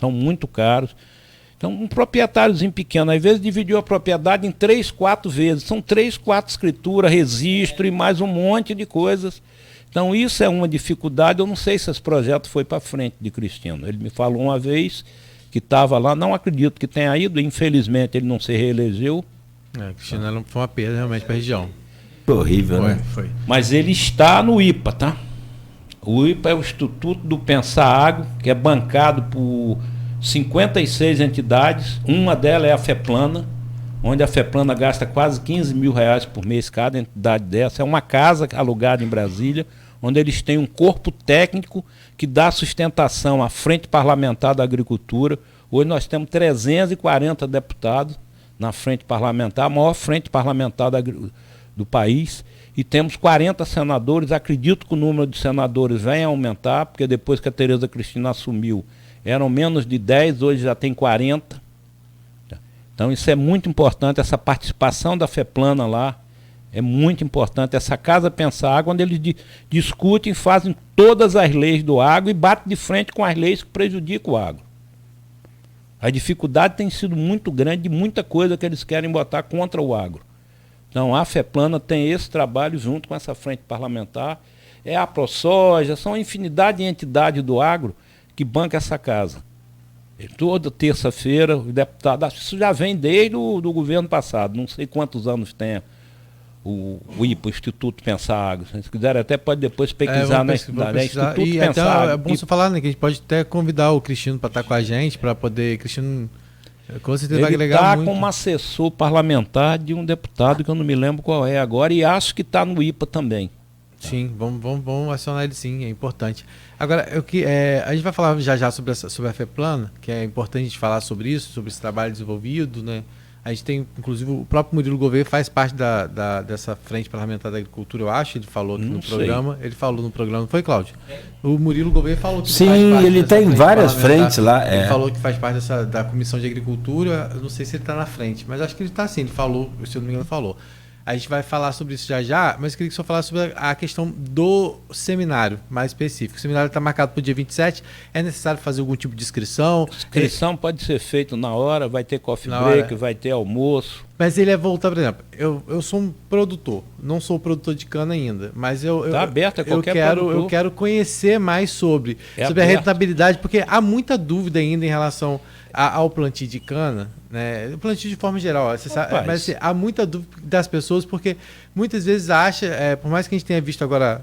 São muito caros. Então, um proprietáriozinho pequeno, às vezes dividiu a propriedade em 3, 4 vezes. São 3, 4 escrituras, registro e mais um monte de coisas. Então, isso é uma dificuldade. Eu não sei se esse projeto foi para frente de Cristino. Ele me falou uma vez que estava lá, não acredito que tenha ido, infelizmente ele não se reelegeu. Cristino foi uma perda realmente para a região. Foi horrível, né? Foi. Mas ele está no IPA, tá? O IPA é o Instituto do Pensar Agro, que é bancado por 56 entidades. Uma delas é a FEPLANA, onde a FEPLANA gasta quase 15 mil reais por mês cada entidade dessa. É uma casa alugada em Brasília, onde eles têm um corpo técnico que dá sustentação à Frente Parlamentar da Agricultura. Hoje nós temos 340 deputados na frente parlamentar, a maior frente parlamentar do país, e temos 40 senadores. Acredito que o número de senadores venha a aumentar, porque depois que a Tereza Cristina assumiu, eram menos de 10, hoje já tem 40. Então isso é muito importante, essa participação da FEPLANA lá, é muito importante. Essa Casa Pensar Água, onde eles discutem, fazem todas as leis do agro e batem de frente com as leis que prejudicam o agro. A dificuldade tem sido muito grande de muita coisa que eles querem botar contra o agro. Então a FEPLANA tem esse trabalho junto com essa frente parlamentar, é a ProSoja, são uma infinidade de entidades do agro que banca essa casa. E toda terça-feira o deputado, isso já vem desde do governo passado, não sei quantos anos tem o IPA, o Instituto Pensar Agro. Se quiser até pode depois pesquisar na cidade. Instituto e Pensar Agro. É bom você falar, né, que a gente pode até convidar o Cristino para estar com a gente, para poder... Cristino, com certeza vai agregar muito. Ele está como assessor parlamentar de um deputado que eu não me lembro qual é agora, e acho que está no IPA também. Sim, vamos acionar ele sim, é importante. Agora, a gente vai falar já sobre a FEPLANA, que é importante a gente falar sobre isso, sobre esse trabalho desenvolvido, né? A gente tem, inclusive, o próprio Murilo Gouveia faz parte dessa frente parlamentar da agricultura, eu acho, ele falou aqui no programa. Ele falou no programa, não foi, Cláudio? O Murilo Gouveia falou que faz parte ele tem várias frentes lá. Ele falou que faz parte da Comissão de Agricultura, eu não sei se ele está na frente, mas acho que ele está sim, ele falou, se eu não me engano, falou. A gente vai falar sobre isso já, mas eu queria que você falasse sobre a questão do seminário mais específico. O seminário está marcado para o dia 27, é necessário fazer algum tipo de inscrição? Inscrição pode ser feita na hora, vai ter coffee break, vai ter almoço. Mas ele é voltar, por exemplo, eu sou um produtor, não sou produtor de cana ainda, mas está aberto a qualquer produtor. Eu quero conhecer mais sobre a rentabilidade, porque há muita dúvida ainda em relação ao plantio de cana, né? O plantio de forma geral, você sabe, mas assim, há muita dúvida das pessoas, porque muitas vezes acha, por mais que a gente tenha visto agora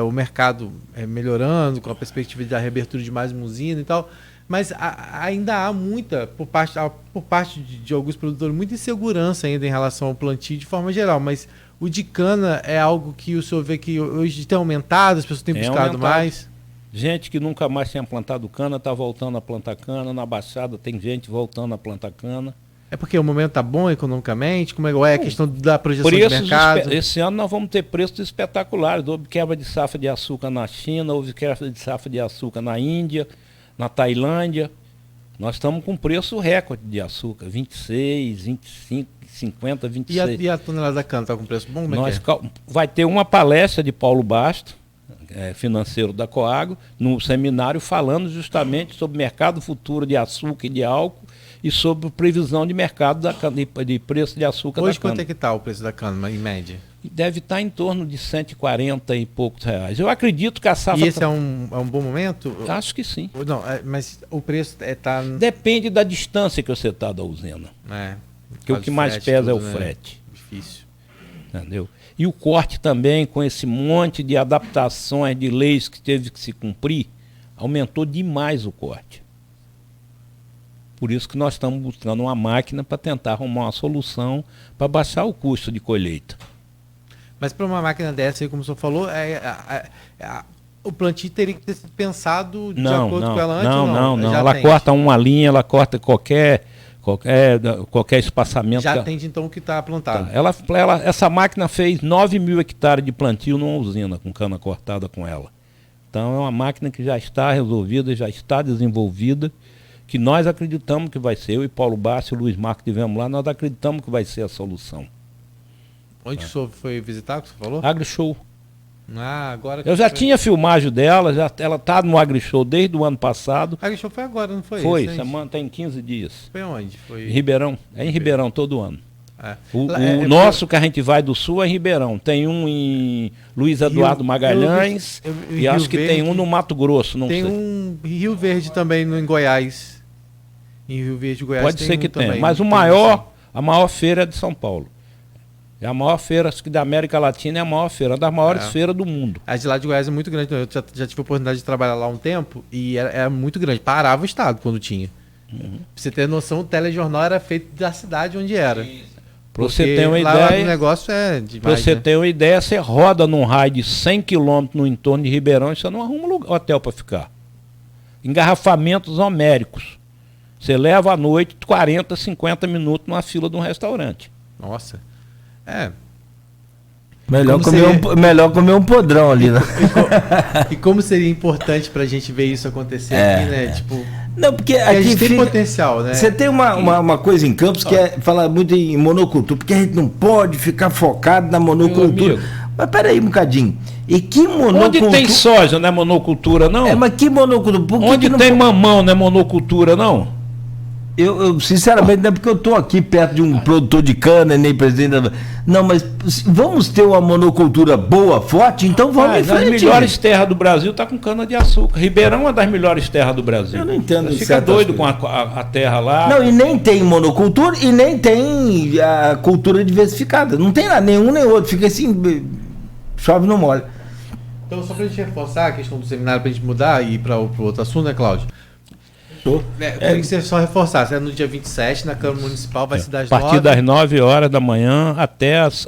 o mercado melhorando, com a perspectiva da reabertura de mais uma usina e tal, mas ainda há muita, por parte de alguns produtores, muita insegurança ainda em relação ao plantio de forma geral, mas o de cana é algo que o senhor vê que hoje tem aumentado, as pessoas têm buscado mais? Gente que nunca mais tinha plantado cana está voltando a plantar cana. Na Baixada tem gente voltando a plantar cana. É porque o momento está bom economicamente? Como é a questão da projeção de mercado? Esse ano nós vamos ter preços espetaculares. Houve quebra de safra de açúcar na China, houve quebra de safra de açúcar na Índia, na Tailândia. Nós estamos com preço recorde de açúcar, 26, 25, 50, 26. E a tonelada da cana está com preço bom? Vai ter uma palestra de Paulo Basto, financeiro da Coagro, no seminário, falando justamente sobre mercado futuro de açúcar e de álcool e sobre previsão de mercado da cana, de preço de açúcar hoje da cana. Hoje quanto é que está o preço da cana, em média? Deve estar em torno de 140 e poucos reais. Eu acredito que a safra... E esse é um bom momento? Acho que sim. Não, mas o preço está... Depende da distância que você está da usina. Porque o que mais pesa é o frete. Difícil. Entendeu? E o corte também, com esse monte de adaptações, de leis que teve que se cumprir, aumentou demais o corte. Por isso que nós estamos buscando uma máquina para tentar arrumar uma solução para baixar o custo de colheita. Mas para uma máquina dessa, como o senhor falou, o plantio teria que ter sido pensado de acordo com ela antes? Não. Ela corta uma linha, ela corta qualquer espaçamento. Já atende então o que está plantado. Essa máquina fez 9 mil hectares de plantio numa usina com cana cortada com ela. Então é uma máquina que já está resolvida, já está desenvolvida, que nós acreditamos que vai ser. Eu e Paulo Bassi e o Luiz Marco estivemos lá, nós acreditamos que vai ser a solução. Onde o senhor foi visitar, que você falou? AgriShow. Agora eu já tinha filmagem dela, ela está no AgriShow desde o ano passado. A AgriShow foi agora, não foi? Foi, semana tem 15 dias. Foi onde? Foi... Em Ribeirão. É em Ribeirão todo ano. O nosso que a gente vai do sul é em Ribeirão. Tem um em Luiz Eduardo Magalhães e acho que tem um no Mato Grosso, não sei. Tem um em Rio Verde também, em Goiás. Em Rio Verde, Goiás. Pode ser que tenha, mas a maior feira é de São Paulo. É a maior feira, acho que da América Latina é a maior feira, uma das maiores feiras do mundo. A de lá de Goiás é muito grande. Eu já tive a oportunidade de trabalhar lá um tempo e era muito grande. Parava o estado quando tinha. Pra você ter noção, o telejornal era feito da cidade onde era. Para você ter uma ideia, o negócio é demais. Para você ter uma ideia, você roda num raio de 100 km no entorno de Ribeirão e você não arruma hotel para ficar. Engarrafamentos homéricos. Você leva à noite 40, 50 minutos numa fila de um restaurante. Nossa. Melhor comer um podrão ali, né? E como seria importante pra gente ver isso acontecer aqui, né? Tipo, não, porque aqui a gente tem potencial, né? Você tem uma coisa em Campos que é falar muito em monocultura, porque a gente não pode ficar focado na monocultura. Mas peraí um bocadinho. E que monocultura? Onde tem soja, não é monocultura, não? Mas que monocultura? Onde tem mamão, não é monocultura, não? Eu sinceramente, não é porque eu estou aqui perto de um produtor de cana, nem presidente da... Não, mas vamos ter uma monocultura boa, forte, então vamos em frente. As melhores terras do Brasil está com cana de açúcar. Ribeirão é uma das melhores terras do Brasil. Eu não entendo isso. Fica doido com a terra lá. Não, e nem tem monocultura e nem tem a cultura diversificada. Não tem lá nenhum nem outro. Fica assim, chove não molha. Então, só para a gente reforçar a questão do seminário, para a gente mudar e ir para o outro assunto, né, Cláudio? Queria que você só reforçasse, no dia 27, na Câmara Municipal, vai se dar a partir das 9 horas da manhã até as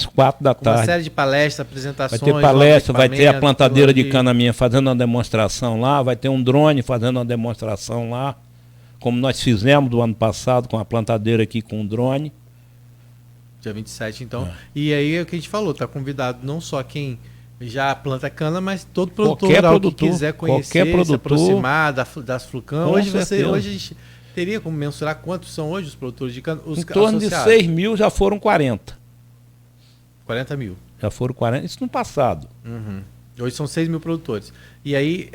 4 da tarde. Uma série de palestras, apresentações. Vai ter palestra, vai ter a plantadeira de cana minha fazendo uma demonstração lá, vai ter um drone fazendo uma demonstração lá, como nós fizemos do ano passado com a plantadeira aqui com o drone. Dia 27, então. E aí é o que a gente falou, está convidado não só quem já planta cana, mas todo produtor rural que quiser conhecer, se aproximar das Flucan. Hoje a gente teria como mensurar quantos são hoje os produtores de cana? Em torno de 6 mil já foram 40. 40 mil. Já foram 40, isso no passado. Hoje são 6 mil produtores. E aí,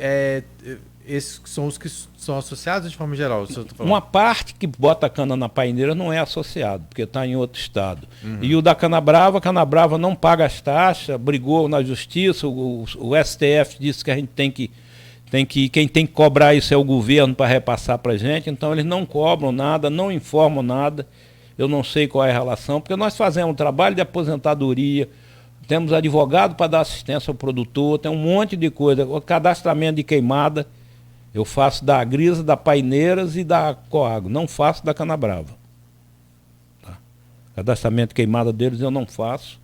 esses são os que são associados de forma geral? Uma parte que bota cana na paineira não é associado, porque está em outro estado. E o da Canabrava não paga as taxas, brigou na justiça, o STF disse que a gente quem tem que cobrar isso é o governo para repassar para a gente, então eles não cobram nada, não informam nada, eu não sei qual é a relação, porque nós fazemos um trabalho de aposentadoria, temos advogado para dar assistência ao produtor, tem um monte de coisa, o cadastramento de queimada, eu faço da Agrisa, da Paineiras e da Coago, não faço da Canabrava. Tá? Cadastramento de queimada deles eu não faço.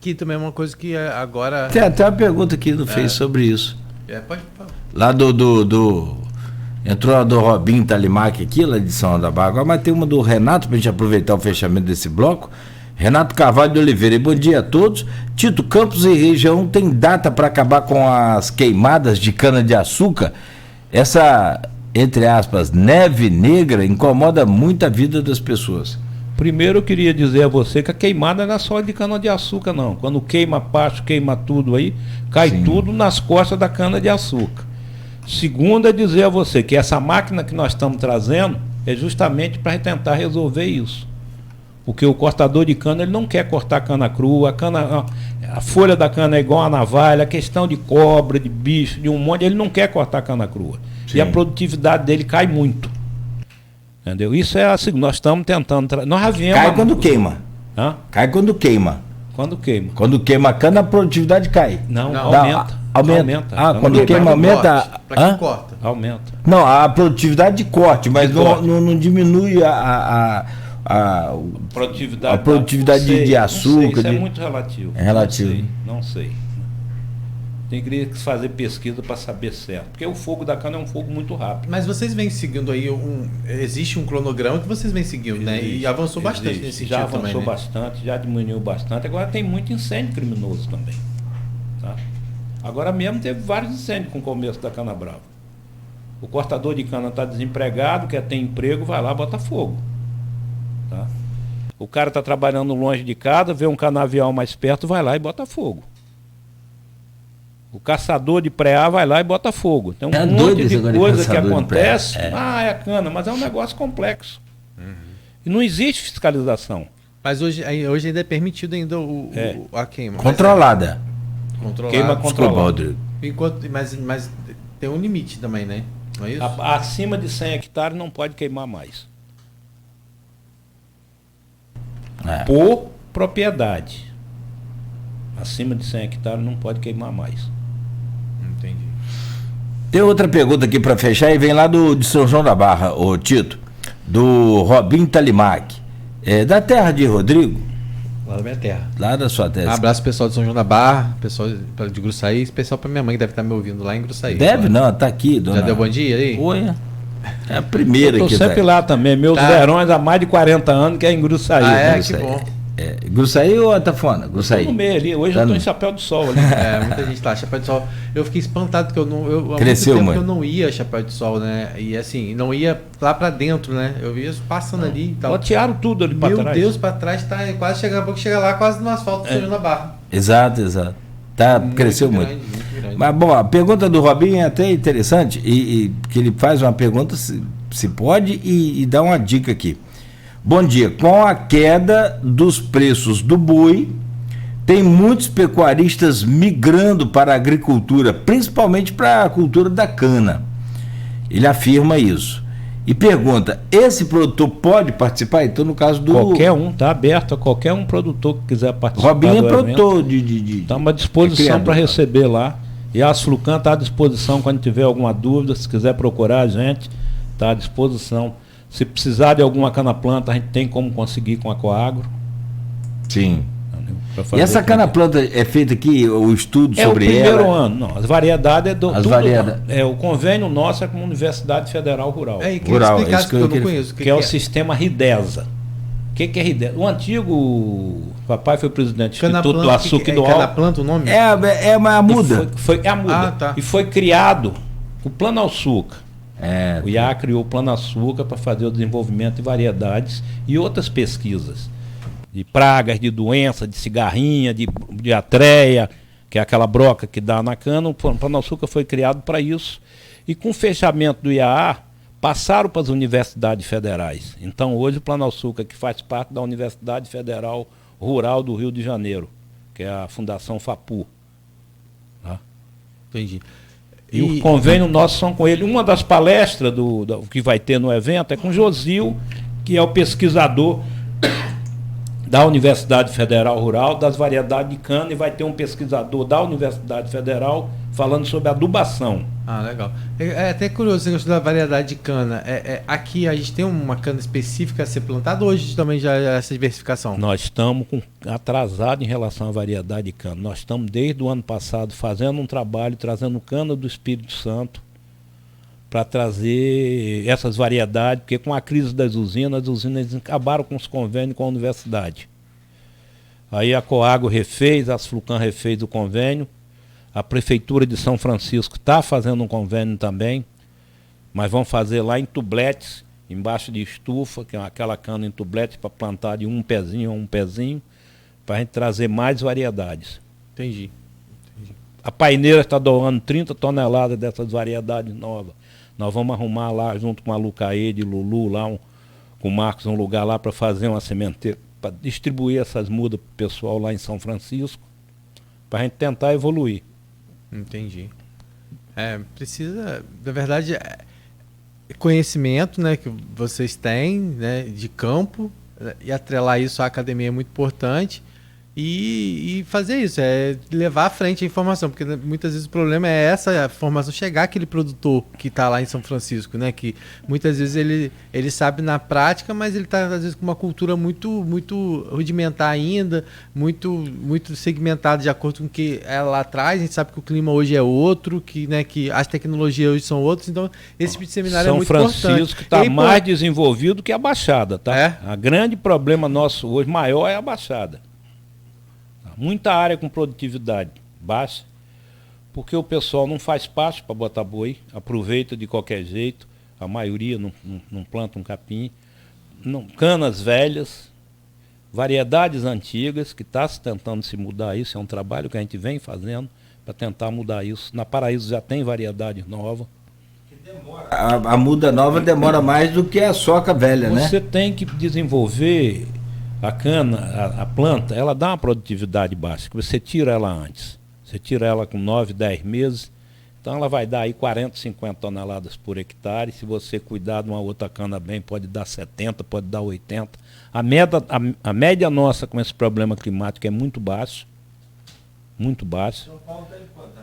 Que também é uma coisa que agora... Tem até uma pergunta aqui no Face sobre isso. Pode falar. Lá entrou a do Robinho Talimac aqui, lá de São da Barra, mas tem uma do Renato, para a gente aproveitar o fechamento desse bloco. Renato Carvalho de Oliveira, e bom dia a todos. Tito, Campos e região tem data para acabar com as queimadas de cana-de-açúcar? Essa, entre aspas, neve negra incomoda muito a vida das pessoas. Primeiro eu queria dizer a você que a queimada não é só de cana-de-açúcar, não. Quando queima pasto, queima tudo aí, cai tudo nas costas da cana-de-açúcar. Segundo é dizer a você que essa máquina que nós estamos trazendo é justamente para tentar resolver isso. Porque o cortador de cana ele não quer cortar cana crua, a folha da cana é igual a navalha, a questão de cobra, de bicho, de um monte, ele não quer cortar cana crua. Sim. E a produtividade dele cai muito. Entendeu? Isso é assim, nós estamos tentando... Nós já viemos cai quando queima. Hã? Cai quando queima. Quando queima. Quando queima a cana, a produtividade cai. Não, aumenta. Quando queima, aumenta. Para quem corta. Aumenta. Não, a produtividade de corte, mas não diminui a produtividade de açúcar. Isso é muito relativo. É relativo. Não sei. Tem que fazer pesquisa para saber certo. Porque o fogo da cana é um fogo muito rápido. Mas vocês vêm seguindo aí, existe um cronograma que vocês vêm seguindo, né? E avançou bastante nesse sentido também. Já avançou bastante, já diminuiu bastante. Agora tem muito incêndio criminoso também. Tá? Agora mesmo teve vários incêndios com o começo da Canabrava. O cortador de cana está desempregado, quer ter emprego, vai lá, bota fogo. Tá? O cara está trabalhando longe de casa, vê um canavial mais perto, vai lá e bota fogo. O caçador de preá vai lá e bota fogo. Tem um monte de coisa que acontece. É a cana, mas é um negócio complexo. E não existe fiscalização. Mas hoje ainda é permitido ainda a queima. Controlada. Queima controlada. Mas tem um limite também, né? Não é isso? Acima de 100 hectares não pode queimar mais. Por propriedade. Acima de 100 hectares não pode queimar mais. Entendi. Tem outra pergunta aqui para fechar e vem lá de São João da Barra, o Tito, do Robinho Talimac, da terra de Rodrigo. Lá da minha terra. Lá da sua terra. Um abraço pessoal de São João da Barra, pessoal de Gruçaí, especial para minha mãe que deve estar me ouvindo lá em Gruçaí. Deve não, tá aqui, dona. Já deu bom dia aí? Oi. É a primeira que eu tô sempre lá também, meus verões há mais de 40 anos que é em Gruçaí. Que bom. Gruçaí ou Atafona? Gruçaí. No meio ali, hoje eu estou em chapéu de sol ali. Muita gente tá, chapéu de sol. Eu fiquei espantado porque há Cresceu, muito tempo que eu não ia chapéu de sol, né? E assim, não ia lá pra dentro, né? Eu via passando ali e tal. Lotearam tudo ali pra trás. Meu Deus, pra trás tá quase chega lá, quase no asfalto do São João da Barra. Exato. Cresceu muito. Grande. Mas bom, a pergunta do Robinho é até interessante e que ele faz uma pergunta se pode e dar uma dica aqui. Bom dia. Com a queda dos preços do boi, tem muitos pecuaristas migrando para a agricultura, principalmente para a cultura da cana. Ele afirma isso. E pergunta, esse produtor pode participar? Então, no caso do... Qualquer um, está aberto a qualquer um produtor que quiser participar. Robinho é do produtor Estamos à disposição para receber lá. E a Asflucan está à disposição quando tiver alguma dúvida, se quiser procurar a gente, está à disposição. Se precisar de alguma cana-planta, a gente tem como conseguir com a Coagro. Sim. E essa cana-planta é feita aqui, o estudo sobre ela? É o primeiro ano, não. As variedades é o convênio nosso é com a Universidade Federal Rural. Rural, explicar que eu não conheço. Que é o sistema RIDESA. O que é RIDESA? O antigo papai foi presidente do Instituto do Açúcar e do Álcool. Cana-planta o nome? É uma muda. Foi a muda. Ah, tá. E foi criado o Plano Açúcar. É, O IA criou o Plano Açúcar para fazer o desenvolvimento de variedades e outras pesquisas. De pragas, de doença, de cigarrinha, de atreia, que é aquela broca que dá na cana. O Plano Açúcar foi criado para isso. E com o fechamento do IAA, passaram para as universidades federais. Então, hoje, o Plano Açúcar, que faz parte da Universidade Federal Rural do Rio de Janeiro, que é a Fundação FAPU. Tá? Entendi. E o convênio nosso são com ele. Uma das palestras do que vai ter no evento é com Josil, que é o pesquisador da Universidade Federal Rural, das variedades de cana, e vai ter um pesquisador da Universidade Federal falando sobre adubação. Ah, legal. É até curioso você gostou da variedade de cana. Aqui a gente tem uma cana específica a ser plantada, ou hoje também já é essa diversificação? Nós estamos atrasados em relação à variedade de cana. Nós estamos desde o ano passado fazendo um trabalho, trazendo cana do Espírito Santo para trazer essas variedades, porque com a crise das usinas, as usinas acabaram com os convênios com a universidade. Aí a Coagro refez, a Asflucan refez o convênio, a Prefeitura de São Francisco está fazendo um convênio também, mas vão fazer lá em tubletes, embaixo de estufa, que é aquela cana em tubletes para plantar de um pezinho a um pezinho, para a gente trazer mais variedades. Entendi. A Paineira está doando 30 toneladas dessas variedades novas. Nós vamos arrumar lá, junto com a Lucaede, Lulu, lá com o Marcos, um lugar lá para fazer uma sementeira, para distribuir essas mudas para o pessoal lá em São Francisco, para a gente tentar evoluir. Entendi. Precisa, na verdade, conhecimento, né, que vocês têm, né, de campo, e atrelar isso à academia é muito importante. E fazer isso, levar à frente a informação, porque muitas vezes o problema é essa informação chegar àquele produtor que está lá em São Francisco, né? Que muitas vezes ele sabe na prática, mas ele está às vezes com uma cultura muito rudimentar ainda, muito segmentada de acordo com o que é lá atrás. A gente sabe que o clima hoje é outro, que as tecnologias hoje são outras, então esse tipo de seminário é muito importante. São Francisco está mais desenvolvido que a Baixada, tá? A grande problema nosso hoje maior é a Baixada. Muita área com produtividade baixa, porque o pessoal não faz pasto para botar boi, aproveita de qualquer jeito, a maioria não planta um capim, canas velhas, variedades antigas, que está se tentando se mudar isso, é um trabalho que a gente vem fazendo para tentar mudar isso. Na Paraíso já tem variedade nova. A muda nova demora mais do que a soca velha, né? Você tem que desenvolver... A cana, a planta, ela dá uma produtividade baixa, que você tira ela antes. Você tira ela com 9, 10 meses, então ela vai dar aí 40, 50 toneladas por hectare. Se você cuidar de uma outra cana bem, pode dar 70, pode dar 80. A média nossa com esse problema climático é muito baixa. Muito baixa.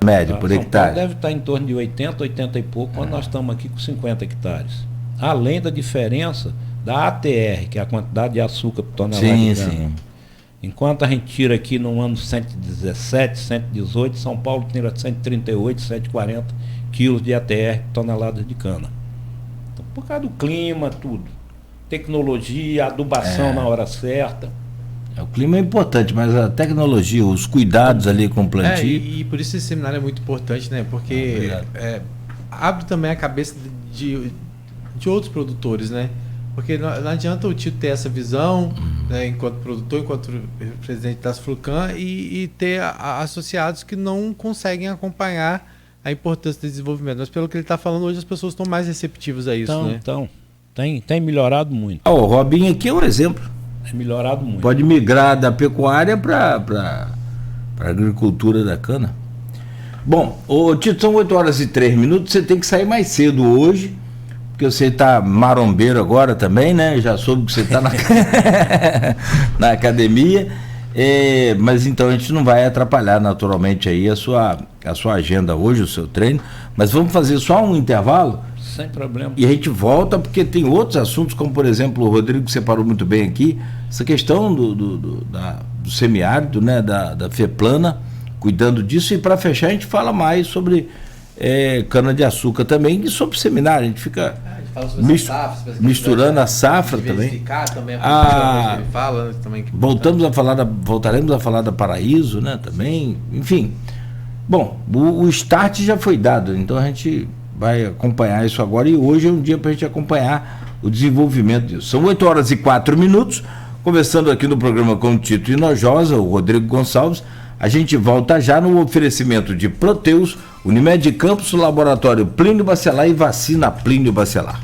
Média por São hectare. Paulo deve estar em torno de 80, 80 e pouco, quando nós estamos aqui com 50 hectares. Além da diferença da ATR, que é a quantidade de açúcar por tonelada de cana. Sim. Enquanto a gente tira aqui no ano 117, 118, São Paulo tira 138, 140 quilos de ATR por tonelada de cana. Então, por causa do clima, tudo. Tecnologia, adubação na hora certa. O clima é importante, mas a tecnologia, os cuidados ali com o plantio... E por isso esse seminário é muito importante, né? Porque abre também a cabeça de outros produtores, né? Porque não adianta o tio ter essa visão, né, enquanto produtor, enquanto presidente da Asflucan, e ter associados que não conseguem acompanhar a importância do desenvolvimento. Mas pelo que ele está falando hoje, as pessoas estão mais receptivas a isso, né? Então, tem melhorado muito. O Robinho aqui é um exemplo. Tem melhorado muito. Pode migrar da pecuária para a agricultura da cana. Bom, Tito, são 8h03, você tem que sair mais cedo hoje, porque você está marombeiro agora também, né? Já soube que você está na academia, mas então a gente não vai atrapalhar naturalmente aí a sua agenda hoje, o seu treino, mas vamos fazer só um intervalo? Sem problema. E a gente volta, porque tem outros assuntos, como por exemplo, o Rodrigo separou muito bem aqui, essa questão do semiárido, né? Da FEPLANA, cuidando disso, e para fechar a gente fala mais sobre cana-de-açúcar também, e sobre seminário, a gente fica misturando a safra também. Voltaremos a falar da Paraíso, né, também, enfim. Bom, o start já foi dado, então a gente vai acompanhar isso agora, e hoje é um dia para a gente acompanhar o desenvolvimento disso. São 8h04, conversando aqui no programa com o Tito Hinojosa, o Rodrigo Gonçalves. A gente volta já no oferecimento de Proteus, Unimed Campos, Laboratório Plínio Bacelar e Vacina Plínio Bacelar.